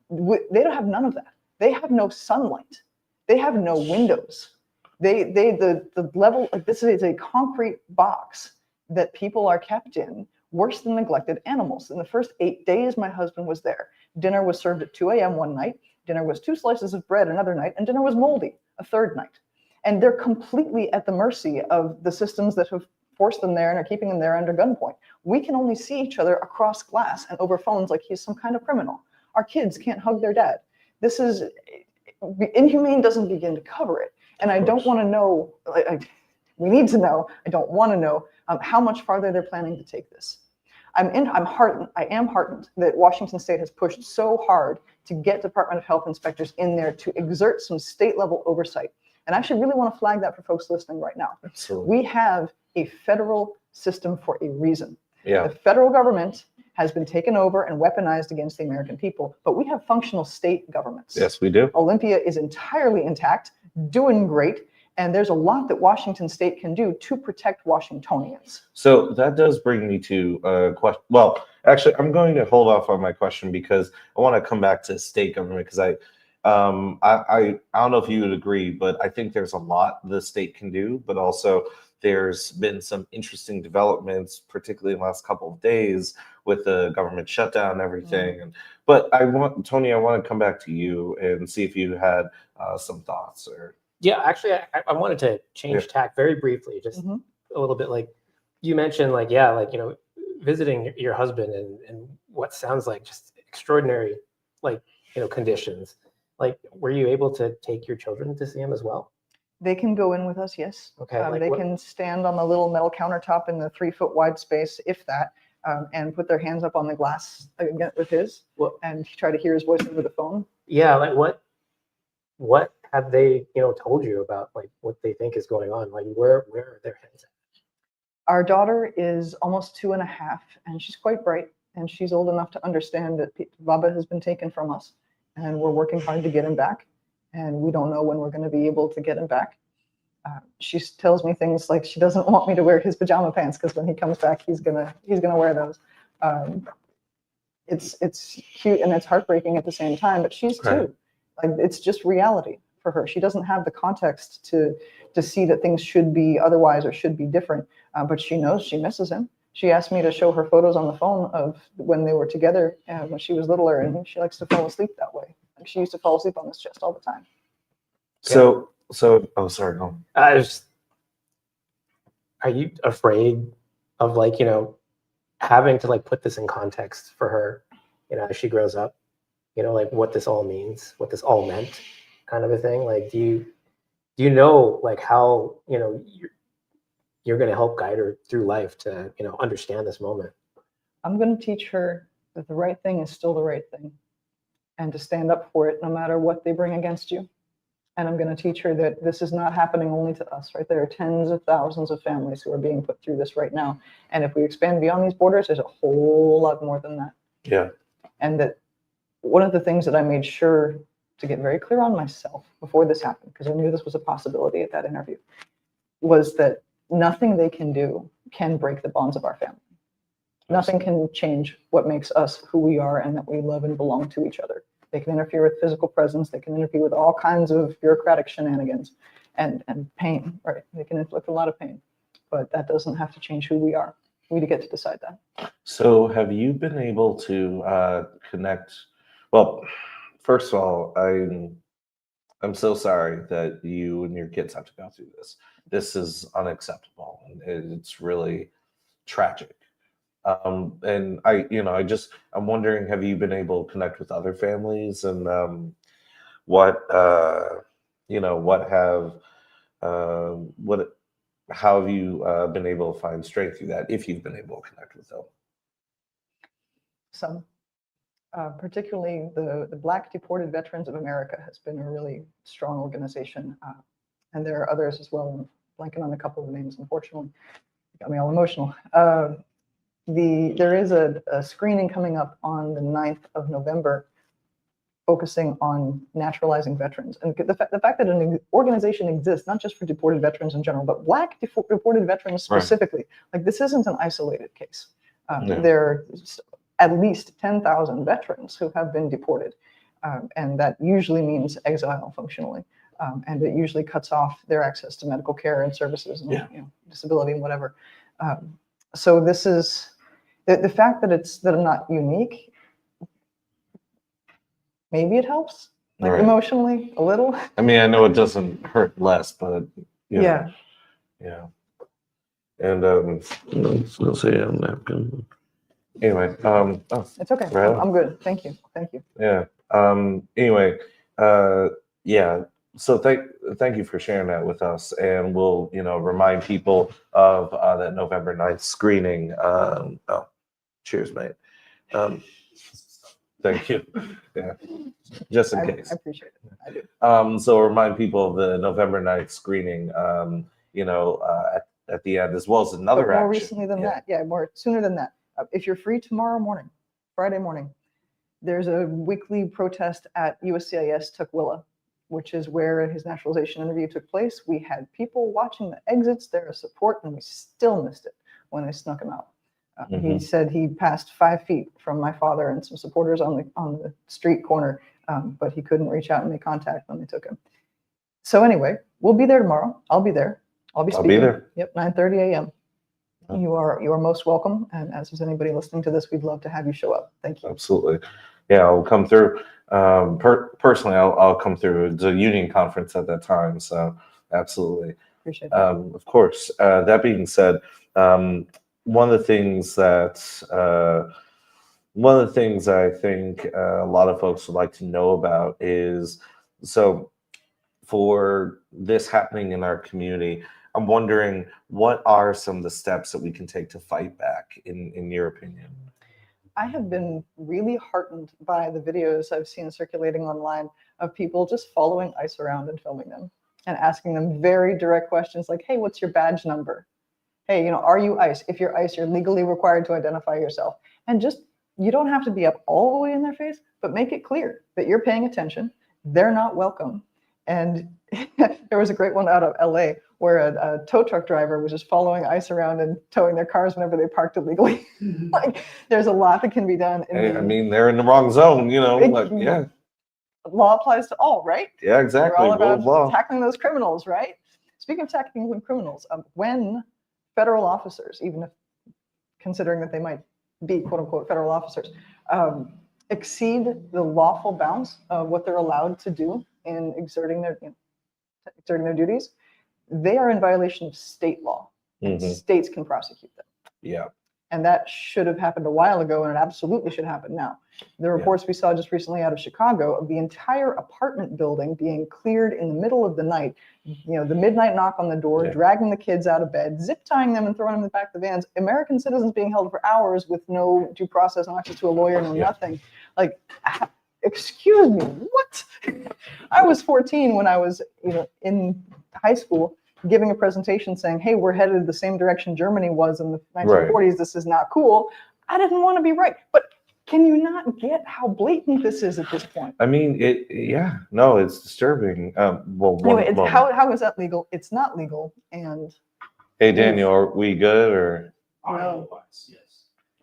[SPEAKER 7] They don't have none of that. They have no sunlight. They have no windows. The level, like this is a concrete box that people are kept in, worse than neglected animals. In the first 8 days my husband was there, dinner was served at 2 a.m. one night. Dinner was 2 slices of bread another night, and dinner was moldy a third night. And they're completely at the mercy of the systems that have forced them there and are keeping them there under gunpoint. We can only see each other across glass and over phones like he's some kind of criminal. Our kids can't hug their dad. This is, inhumane doesn't begin to cover it. And I don't want to know, we need to know, I don't want to know how much farther they're planning to take this. I am heartened that Washington State has pushed so hard to get Department of Health inspectors in there to exert some state level oversight. And I actually really want to flag that for folks listening right now.
[SPEAKER 5] Absolutely.
[SPEAKER 7] We have a federal system for a reason.
[SPEAKER 5] Yeah.
[SPEAKER 7] The federal government has been taken over and weaponized against the American people, but we have functional state governments.
[SPEAKER 5] Yes, we do.
[SPEAKER 7] Olympia is entirely intact, doing great, and there's a lot that Washington State can do to protect Washingtonians.
[SPEAKER 5] So that does bring me to a question. Well, actually, I'm going to hold off on my question because I want to come back to state government because I don't know if you would agree, but I think there's a lot the state can do, but also there's been some interesting developments, particularly in the last couple of days with the government shutdown and everything. But Tony, I want to come back to you and see if you had some thoughts or.
[SPEAKER 6] Yeah, actually, I wanted to change tack very briefly, just a little bit. Like you mentioned, visiting your husband and what sounds like just extraordinary, conditions. Like, were you able to take your children to see him as well?
[SPEAKER 7] They can go in with us, yes.
[SPEAKER 6] Okay.
[SPEAKER 7] They can stand on the little metal countertop in the 3-foot wide space, if that, and put their hands up on the glass with his, and try to hear his voice over the phone.
[SPEAKER 6] Yeah, like what have they, told you about what they think is going on? Like where are their heads at?
[SPEAKER 7] Our daughter is almost 2.5, and she's quite bright, and she's old enough to understand that Baba has been taken from us, and we're working hard to get him back, and we don't know when we're going to be able to get him back. She tells me things like she doesn't want me to wear his pajama pants because when he comes back, he's gonna wear those. It's cute and it's heartbreaking at the same time, but she's too. Like it's just reality for her. She doesn't have the context to see that things should be otherwise or should be different. But she knows she misses him. She asked me to show her photos on the phone of when they were together when she was littler, and she likes to fall asleep that way. Like she used to fall asleep on his chest all the time.
[SPEAKER 5] So, oh, sorry, no.
[SPEAKER 6] Are you afraid of having to put this in context for her, as she grows up, what this all means, what this all meant, kind of a thing? Like, do you know how you're going to help guide her through life to understand this moment?
[SPEAKER 7] I'm going to teach her that the right thing is still the right thing, and to stand up for it no matter what they bring against you. And I'm going to teach her that this is not happening only to us, right? There are tens of thousands of families who are being put through this right now. And if we expand beyond these borders, there's a whole lot more than that.
[SPEAKER 5] Yeah.
[SPEAKER 7] And that one of the things that I made sure to get very clear on myself before this happened, because I knew this was a possibility at that interview, was that nothing they can do can break the bonds of our family. Nothing can change what makes us who we are and that we love and belong to each other. They can interfere with physical presence. They can interfere with all kinds of bureaucratic shenanigans and pain, right? They can inflict a lot of pain, but that doesn't have to change who we are. We get to decide that.
[SPEAKER 5] So have you been able to connect? Well, first of all, I'm so sorry that you and your kids have to go through this. This is unacceptable. It's really tragic. And I'm wondering, have you been able to connect with other families, and how have you been able to find strength through that, if you've been able to connect with them?
[SPEAKER 7] Some, particularly the Black Deported Veterans of America has been a really strong organization. And there are others as well. I'm blanking on a couple of names, unfortunately. It got me all emotional. There is a screening coming up on the 9th of November focusing on naturalizing veterans. And the fact that an organization exists, not just for deported veterans in general, but Black deported veterans specifically, right. Like this isn't an isolated case. There are at least 10,000 veterans who have been deported. And that usually means exile functionally. And it usually cuts off their access to medical care and services and disability and whatever. So this is the fact that I'm not unique. Maybe it helps, like right. Emotionally a little.
[SPEAKER 5] I mean, I know it doesn't hurt less, but yeah. And I'll say I'm napkin. Anyway,
[SPEAKER 7] it's okay. Right. I'm good. Thank you.
[SPEAKER 5] Yeah. Anyway, yeah. So thank you for sharing that with us, and we'll remind people of that November 9th screening. Cheers, mate. Thank you. Yeah, just in case.
[SPEAKER 7] I appreciate it. I do.
[SPEAKER 5] So remind people of the November 9th screening. At the end, as well as another
[SPEAKER 7] more
[SPEAKER 5] action.
[SPEAKER 7] Recently than that. Yeah, more sooner than that. If you're free tomorrow morning, Friday morning, there's a weekly protest at USCIS Tukwila, which is where his naturalization interview took place. We had people watching the exits there as support, and we still missed it when they snuck him out. He said he passed 5 feet from my father and some supporters on the street corner, but he couldn't reach out and make contact when they took him. So anyway, we'll be there tomorrow. I'll be there. I'll be speaking.
[SPEAKER 5] I'll be there.
[SPEAKER 7] Yep, 9:30 a.m. You are most welcome, and as is anybody listening to this, we'd love to have you show up. Thank you.
[SPEAKER 5] Absolutely. Yeah, I'll come through. Personally, I'll come through. It's a union conference at that time, so absolutely.
[SPEAKER 7] Appreciate that.
[SPEAKER 5] Of course. That being said, one of the things that I think a lot of folks would like to know about is, so for this happening in our community, I'm wondering, what are some of the steps that we can take to fight back, in your opinion?
[SPEAKER 7] I have been really heartened by the videos I've seen circulating online of people just following ICE around and filming them and asking them very direct questions like, hey, what's your badge number? Hey, are you ICE? If you're ICE, you're legally required to identify yourself. And just, you don't have to be up all the way in their face, but make it clear that you're paying attention. They're not welcome. And there was a great one out of LA where a tow truck driver was just following ICE around and towing their cars whenever they parked illegally. Like, there's a lot that can be done.
[SPEAKER 5] I mean, they're in the wrong zone, yeah.
[SPEAKER 7] Law applies to all, right?
[SPEAKER 5] Yeah, exactly.
[SPEAKER 7] We're all about tackling those criminals, right? Speaking of tackling criminals, when federal officers, even if considering that they might be quote unquote federal officers, exceed the lawful bounds of what they're allowed to do in exerting their duties, they are in violation of state law. States can prosecute them.
[SPEAKER 5] Yeah.
[SPEAKER 7] And that should have happened a while ago, and it absolutely should happen now. The reports we saw just recently out of Chicago of the entire apartment building being cleared in the middle of the night, the midnight knock on the door, dragging the kids out of bed, zip tying them and throwing them in the back of the vans, American citizens being held for hours with no due process, no access to a lawyer, no nothing. Like, excuse me, what? I was 14 when I was in high school, giving a presentation saying, hey, we're headed the same direction Germany was in the 1940s. Right. This is not cool. I didn't want to be right. But can you not get how blatant this is at this point?
[SPEAKER 5] I mean, it's disturbing.
[SPEAKER 7] How is that legal? It's not legal. And
[SPEAKER 5] Hey, Daniel, are we good or?
[SPEAKER 7] No.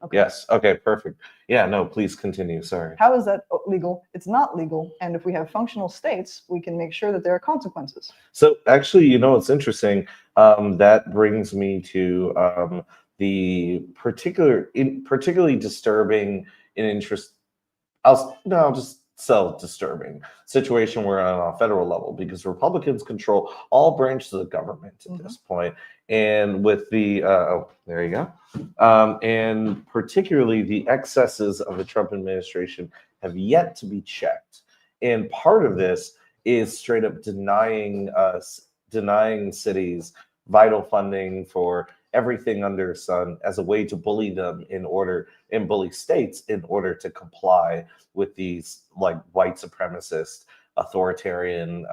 [SPEAKER 7] Okay.
[SPEAKER 5] Yes. Okay, perfect. Yeah, no, please continue. Sorry.
[SPEAKER 7] How is that legal? It's not legal. And if we have functional states, we can make sure that there are consequences.
[SPEAKER 5] So actually, you know, it's interesting. That brings me to the particularly disturbing and I'll just disturbing situation we're on a federal level, because Republicans control all branches of the government at this point. And with the there you go. And particularly the excesses of the Trump administration have yet to be checked. And part of this is straight up denying cities vital funding for everything under the sun as a way to bully them and bully states in order to comply with these like white supremacist authoritarian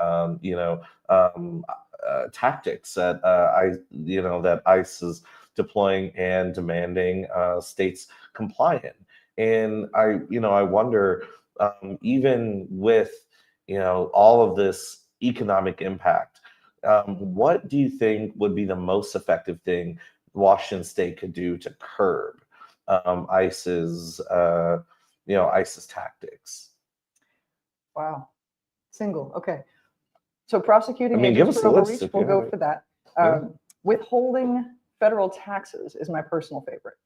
[SPEAKER 5] tactics that that ICE is deploying and demanding states comply in. And I wonder, even with all of this economic impact, what do you think would be the most effective thing Washington State could do to curb ICE's tactics?
[SPEAKER 7] Wow. Single. Okay. So prosecuting
[SPEAKER 5] give
[SPEAKER 7] agents
[SPEAKER 5] us
[SPEAKER 7] for
[SPEAKER 5] a
[SPEAKER 7] overreach,
[SPEAKER 5] list.
[SPEAKER 7] we'll go for that. Withholding federal taxes is my personal favorite.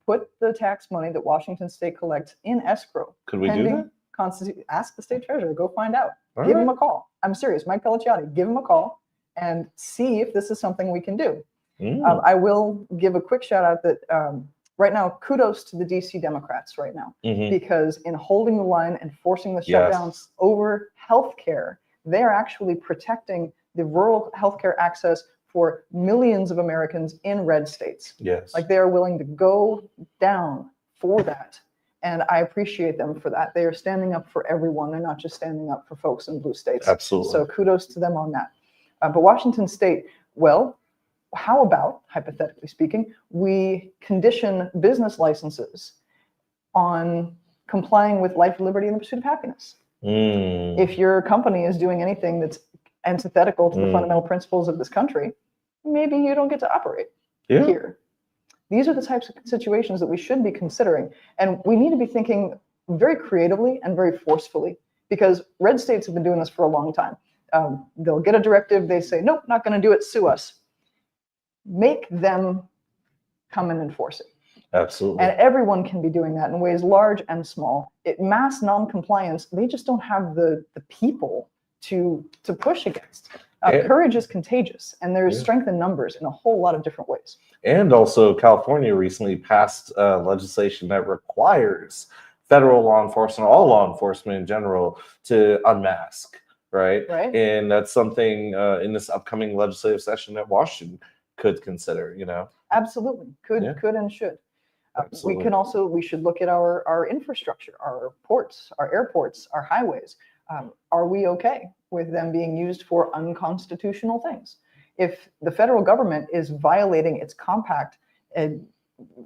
[SPEAKER 7] Put the tax money that Washington State collects in escrow.
[SPEAKER 5] Could we do that?
[SPEAKER 7] Ask the state treasurer. Go find out.
[SPEAKER 5] All
[SPEAKER 7] Give
[SPEAKER 5] right.
[SPEAKER 7] him a call. I'm serious. Mike Pelliciotti, give him a call and see if this is something we can do. I will give a quick shout out that right now, kudos to the DC Democrats right now, because in holding the line and forcing the shutdowns over healthcare, they're actually protecting the rural healthcare access for millions of Americans in red states.
[SPEAKER 5] Yes.
[SPEAKER 7] Like, they are willing to go down for that. And I appreciate them for that. They are standing up for everyone. They're not just standing up for folks in blue states.
[SPEAKER 5] Absolutely.
[SPEAKER 7] So kudos to them on that. But Washington State, well, how about, hypothetically speaking, we condition business licenses on complying with life, liberty, and the pursuit of happiness? If your company is doing anything that's antithetical to the fundamental principles of this country, maybe you don't get to operate here. These are the types of situations that we should be considering. And we need to be thinking very creatively and very forcefully, because red states have been doing this for a long time. They'll get a directive, they say, nope, not going to do it, sue us. Make them come and enforce it.
[SPEAKER 5] Absolutely.
[SPEAKER 7] And everyone can be doing that in ways large and small. Mass non-compliance, they just don't have the people to push against. Courage is contagious, and there's strength in numbers in a whole lot of different ways.
[SPEAKER 5] And also, California recently passed legislation that requires federal law enforcement, all law enforcement in general, to unmask, right? And that's something in this upcoming legislative session that Washington could consider,
[SPEAKER 7] Absolutely. Could and should. We should look at our infrastructure, our ports, our airports, our highways. Are we okay with them being used for unconstitutional things? If the federal government is violating its compact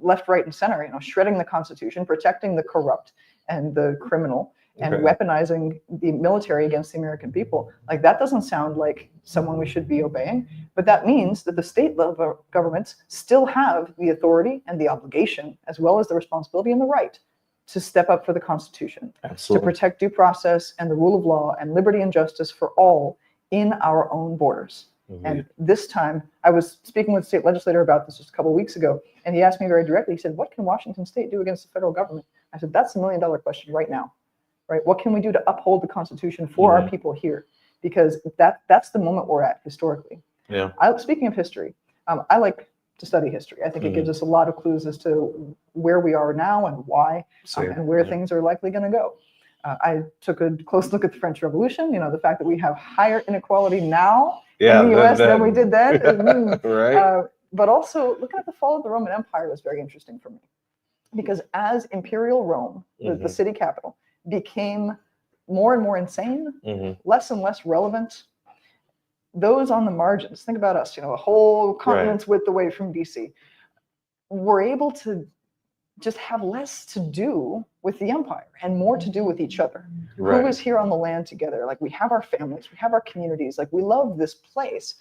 [SPEAKER 7] left, right, and center, shredding the Constitution, protecting the corrupt and the criminal, and weaponizing the military against the American people, like, that doesn't sound like someone we should be obeying. But that means that the state level governments still have the authority and the obligation, as well as the responsibility and the right, to step up for the Constitution, to protect due process and the rule of law and liberty and justice for all in our own borders. And this time, I was speaking with a state legislator about this just a couple of weeks ago, and he asked me very directly, he said, what can Washington State do against the federal government? I said, that's $1 million question right now. Right? What can we do to uphold the Constitution for our people here? Because that's the moment we're at historically. Speaking of history, I like to study history. I think it gives us a lot of clues as to where we are now and why, and where things are likely going to go. I took a close look at the French Revolution. The fact that we have higher inequality now in the U.S. than we did then. But also looking at the fall of the Roman Empire was very interesting for me, because as Imperial Rome, the city capital, became more and more insane, less and less relevant, those on the margins, think about us, a whole continent's width away from DC, were able to just have less to do with the empire and more to do with each other. Who was here on the land together? Like, we have our families, we have our communities, like, we love this place.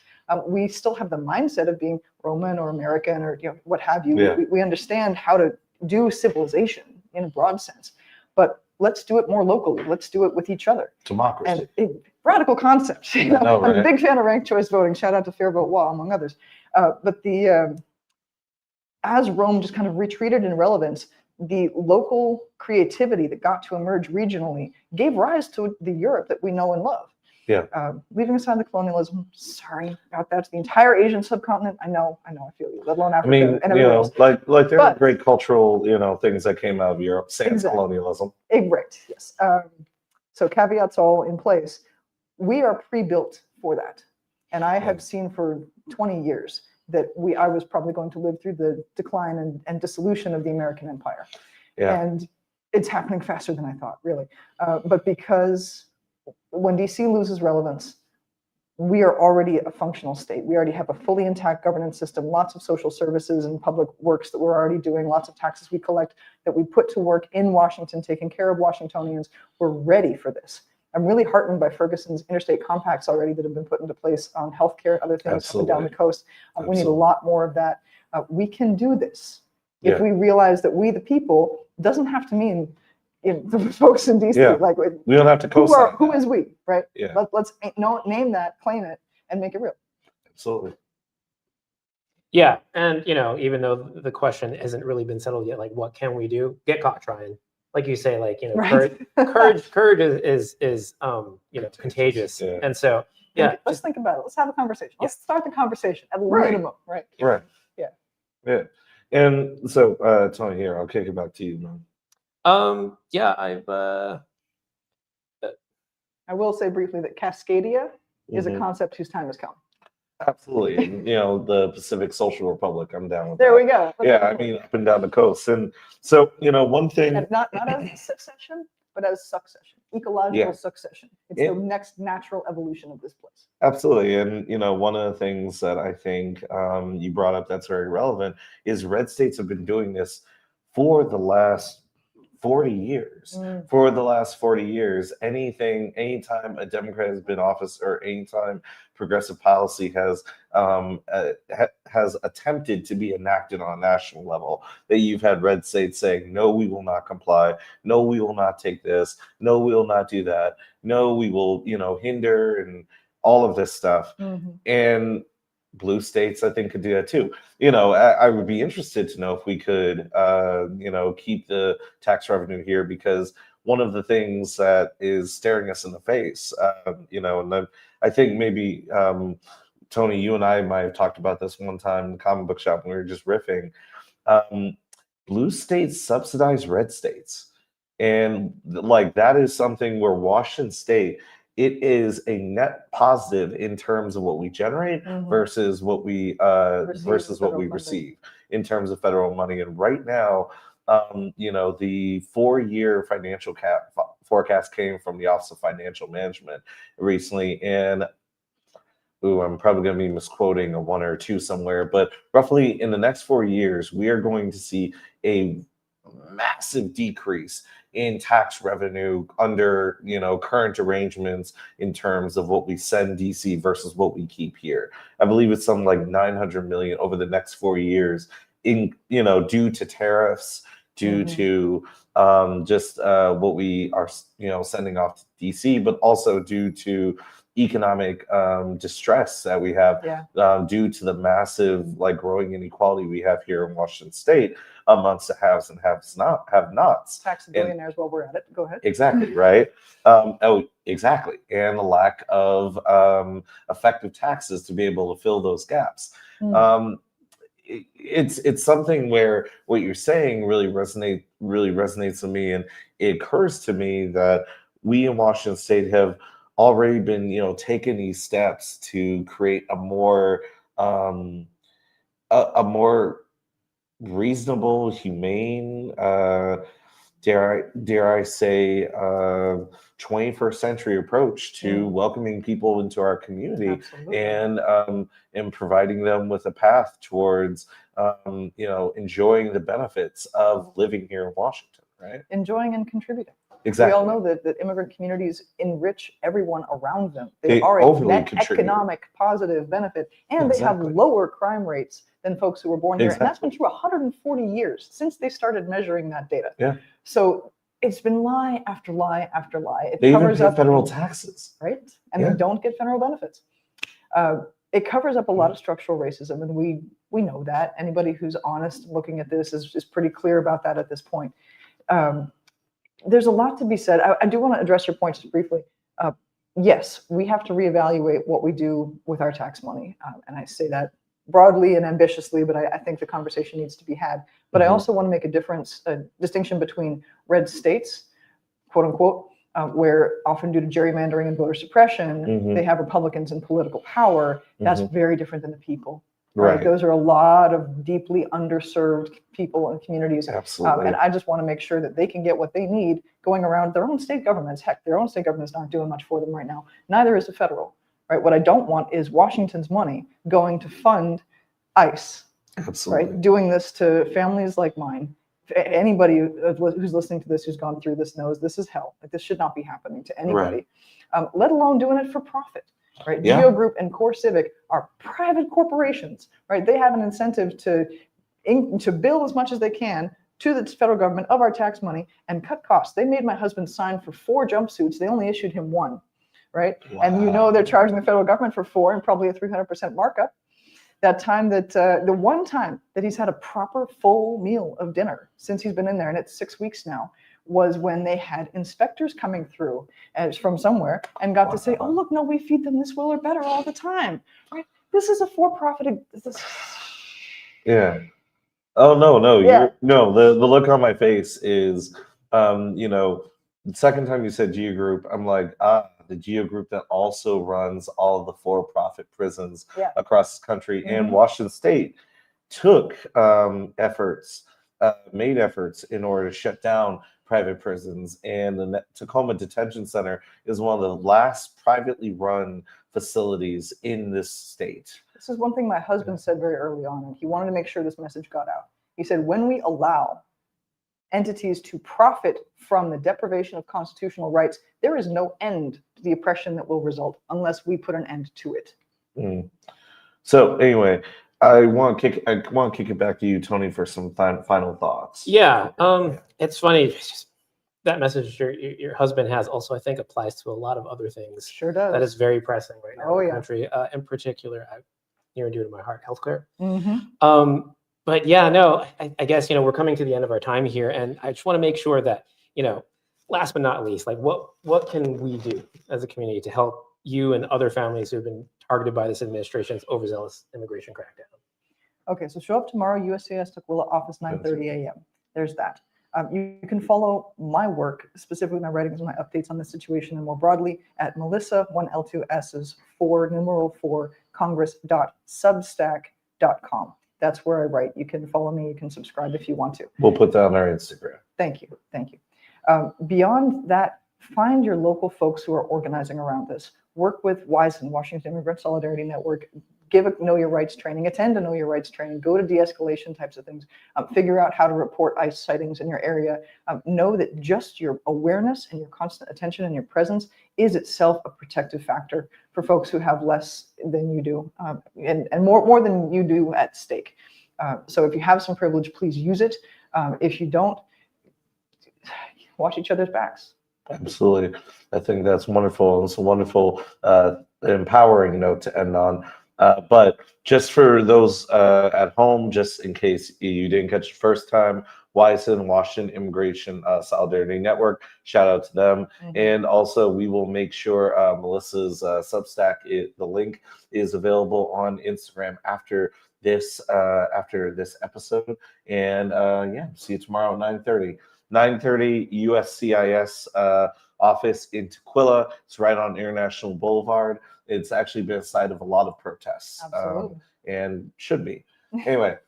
[SPEAKER 7] We still have the mindset of being Roman or American or what have you.
[SPEAKER 5] Yeah.
[SPEAKER 7] We understand how to do civilization in a broad sense, but let's do it more locally. Let's do it with each other.
[SPEAKER 5] Democracy.
[SPEAKER 7] And radical concepts.
[SPEAKER 5] I know,
[SPEAKER 7] I'm a
[SPEAKER 5] right?
[SPEAKER 7] big fan of ranked choice voting. Shout out to Fair Vote Law, among others. But as Rome just kind of retreated in relevance, the local creativity that got to emerge regionally gave rise to the Europe that we know and love.
[SPEAKER 5] Yeah.
[SPEAKER 7] Leaving aside the colonialism, sorry about that. The entire Asian subcontinent, I know, I feel you. Let alone Africa.
[SPEAKER 5] I mean,
[SPEAKER 7] and everywhere else.
[SPEAKER 5] like there are great cultural, things that came out of Europe, sans colonialism.
[SPEAKER 7] Right. Yes. So caveats all in place. We are pre-built for that, and I have seen for 20 years that I was probably going to live through the decline and dissolution of the American empire.
[SPEAKER 5] Yeah.
[SPEAKER 7] And it's happening faster than I thought, really. But because when DC loses relevance, we are already a functional state. We already have a fully intact governance system, lots of social services and public works that we're already doing, lots of taxes we collect that we put to work in Washington, taking care of Washingtonians. We're ready for this. I'm really heartened by Ferguson's interstate compacts already that have been put into place on healthcare, other things up and down the coast. We need a lot more of that. We can do this. If we realize that we, the people, doesn't have to mean the folks in DC.
[SPEAKER 5] Yeah.
[SPEAKER 7] Like
[SPEAKER 5] we don't have to co-sign.
[SPEAKER 7] Who is we, right?
[SPEAKER 5] Yeah.
[SPEAKER 7] Let's name that, claim it, and make it real.
[SPEAKER 5] Absolutely.
[SPEAKER 6] Yeah, and even though the question hasn't really been settled yet, like what can we do? Get caught trying. Like you say, like
[SPEAKER 7] Right.
[SPEAKER 6] courage is contagious, and so
[SPEAKER 7] Let's think about it. Let's have a conversation. Let's start the conversation at a minimum, right?
[SPEAKER 5] Right.
[SPEAKER 7] Yeah.
[SPEAKER 5] Yeah. And so, Tony, here, I'll kick it back to you, man.
[SPEAKER 7] I will say briefly that Cascadia is a concept whose time has come.
[SPEAKER 5] Absolutely. And, the Pacific Social Republic, I'm down with
[SPEAKER 7] There
[SPEAKER 5] that.
[SPEAKER 7] we go.
[SPEAKER 5] Yeah, I mean, up and down the coast. And so, one thing.
[SPEAKER 7] And not as succession, but as succession, ecological succession. It's the next natural evolution of this place.
[SPEAKER 5] Absolutely. And, one of the things that I think you brought up that's very relevant is red states have been doing this for the last 40 years. For the last 40 years, anytime a Democrat has been in office or anytime progressive policy has attempted to be enacted on a national level, that you've had red states saying, no, we will not comply. No, we will not take this. No, we will not do that. No, we will, hinder and all of this stuff. And blue states, I think, could do that too. I would be interested to know if we could, keep the tax revenue here, because one of the things that is staring us in the face, and I think maybe, Tony, you and I might have talked about this one time in the comic book shop when we were just riffing. Blue states subsidize red states. And that is something where Washington State, it is a net positive in terms of what we generate versus what we receive in terms of federal money. And right now, the 4-year financial forecast came from the Office of Financial Management recently, and I'm probably going to be misquoting a 1 or 2 somewhere, but roughly in the next 4 years, we are going to see a massive decrease in tax revenue under current arrangements in terms of what we send DC versus what we keep here. I believe it's something like $900 million over the next 4 years in due to tariffs, due to just what we are sending off to DC, but also due to economic distress that we have due to the massive growing inequality we have here in Washington State amongst the haves and have-nots.
[SPEAKER 7] Tax the billionaires while we're at it. Go ahead.
[SPEAKER 5] Exactly, right? Exactly. And the lack of effective taxes to be able to fill those gaps. It's something where what you're saying really resonates with me, and it occurs to me that we in Washington State have already been taking these steps to create a more reasonable, humane, dare I say, 21st century approach to welcoming people into our community.
[SPEAKER 7] Absolutely.
[SPEAKER 5] and providing them with a path towards enjoying the benefits of living here in Washington, right?
[SPEAKER 7] Enjoying and contributing.
[SPEAKER 5] Exactly.
[SPEAKER 7] We all know that immigrant communities enrich everyone around them. They
[SPEAKER 5] They
[SPEAKER 7] are a
[SPEAKER 5] overly
[SPEAKER 7] net
[SPEAKER 5] contribute.
[SPEAKER 7] economic positive benefit, and they have
[SPEAKER 5] Exactly.
[SPEAKER 7] lower crime rates than folks who were born here. And that's
[SPEAKER 5] Exactly.
[SPEAKER 7] been true 140 years since they started measuring that data.
[SPEAKER 5] Yeah.
[SPEAKER 7] So it's been lie after lie after lie. It
[SPEAKER 5] They even
[SPEAKER 7] covers
[SPEAKER 5] pay
[SPEAKER 7] up
[SPEAKER 5] federal taxes.
[SPEAKER 7] right, and
[SPEAKER 5] Yeah.
[SPEAKER 7] they don't get federal benefits. It covers up a lot of structural racism, and we know that. Anybody who's honest looking at this is pretty clear about that at this point. There's a lot to be said. I do want to address your point just briefly. Yes, we have to reevaluate what we do with our tax money, and I say that broadly and ambitiously, but I think the conversation needs to be had. But I also want to make a distinction between red states, quote unquote, where often due to gerrymandering and voter suppression, they have Republicans in political power. That's very different than the people. Right. Those are a lot of deeply underserved people and communities.
[SPEAKER 5] Absolutely.
[SPEAKER 7] And I just want to make sure that they can get what they need going around their own state governments. Heck, their own state governments aren't doing much for them right now. Neither is the federal. Right. What I don't want is Washington's money going to fund ICE.
[SPEAKER 5] Absolutely.
[SPEAKER 7] Right. Doing this to families like mine. Anybody who's listening to this, who's gone through this, knows this is hell. Like, this should not be happening to anybody, let alone doing it for profit. Right?
[SPEAKER 5] Yeah.
[SPEAKER 7] Geo Group and Core Civic are private corporations. Right? They have an incentive to bill as much as they can to the federal government of our tax money and cut costs. They made my husband sign for 4 jumpsuits. They only issued him 1. Right? Wow. And they're charging the federal government for 4 and probably a 300% markup. That time that the one time that he's had a proper full meal of dinner since he's been in there, and it's 6 weeks now, was when they had inspectors coming through from somewhere and got to say, oh, look, no, we feed them this well or better all the time. Right? This is a for-profit.
[SPEAKER 5] Yeah. Oh, no.
[SPEAKER 7] Yeah.
[SPEAKER 5] The look on my face is, the second time you said Geo Group, I'm like, the Geo Group that also runs all of the for-profit prisons across the country, and Washington State took made efforts in order to shut down private prisons, and the Tacoma Detention Center is one of the last privately run facilities in this state.
[SPEAKER 7] This is one thing my husband said very early on, and he wanted to make sure this message got out. He said, when we allow entities to profit from the deprivation of constitutional rights, there is no end to the oppression that will result unless we put an end to it.
[SPEAKER 5] So anyway, I want to kick it back to you, Tony, for some final thoughts.
[SPEAKER 6] Yeah, it's funny. It's just, that message your husband has also, I think, applies to a lot of other things.
[SPEAKER 7] Sure does.
[SPEAKER 6] That is very pressing right now in the country. In particular, near and dear to my heart, healthcare. But yeah, no, I guess, we're coming to the end of our time here, and I just want to make sure that, last but not least, like what can we do as a community to help you and other families who have been targeted by this administration's overzealous immigration crackdown?
[SPEAKER 7] Okay, so show up tomorrow, USCIS Tukwila office, 9:30 a.m. There's that. You can follow my work, specifically my writings and my updates on this situation, and more broadly at Melissa, 1L2S's 4 Congress.substack.com. That's where I write. You can follow me. You can subscribe if you want to.
[SPEAKER 5] We'll put that on our Instagram.
[SPEAKER 7] Thank you. Beyond that, find your local folks who are organizing around this. Work with WISN, Washington Immigrant Solidarity Network. Give a Know Your Rights training. Attend a Know Your Rights training. Go to de-escalation types of things. Figure out how to report ICE sightings in your area. Know that just your awareness and your constant attention and your presence is itself a protective factor for folks who have less than you do, and more than you do at stake. So if you have some privilege, please use it. If you don't, watch each other's backs.
[SPEAKER 5] Absolutely. I think that's wonderful. It's a wonderful, empowering note to end on. But just for those at home, just in case you didn't catch it first time, WISN, Washington Immigration Solidarity Network, shout out to them. And also we will make sure Melissa's Substack, the link is available on Instagram after this episode. And see you tomorrow at 9:30. 9:30 USCIS office in Tukwila. It's right on International Boulevard. It's actually been a site of a lot of protests, and should be. Anyway,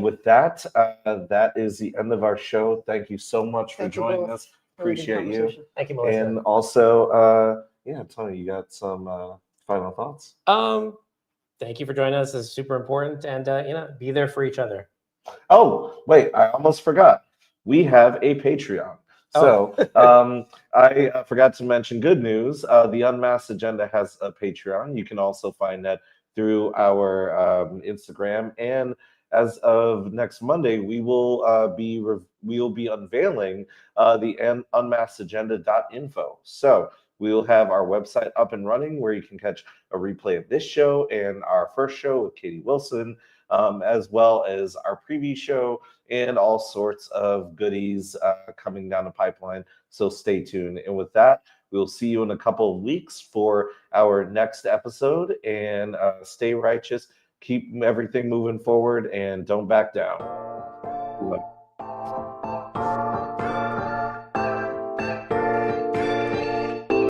[SPEAKER 5] with that, that is the end of our show. Thank you so much for joining us. Appreciate you.
[SPEAKER 6] Thank you, Melissa.
[SPEAKER 5] And also, Tony, you got some final thoughts?
[SPEAKER 6] Thank you for joining us. This is super important, and be there for each other.
[SPEAKER 5] Oh, wait, I almost forgot. We have a Patreon. So I forgot to mention good news. The Unmasked Agenda has a Patreon. You can also find that through our Instagram. And as of next Monday, we will be unveiling the unmaskedagenda.info. So we will have our website up and running where you can catch a replay of this show and our first show with Katie Wilson, as well as our preview show and all sorts of goodies coming down the pipeline. So stay tuned. And with that, we'll see you in a couple of weeks for our next episode. And stay righteous, keep everything moving forward, and don't back down.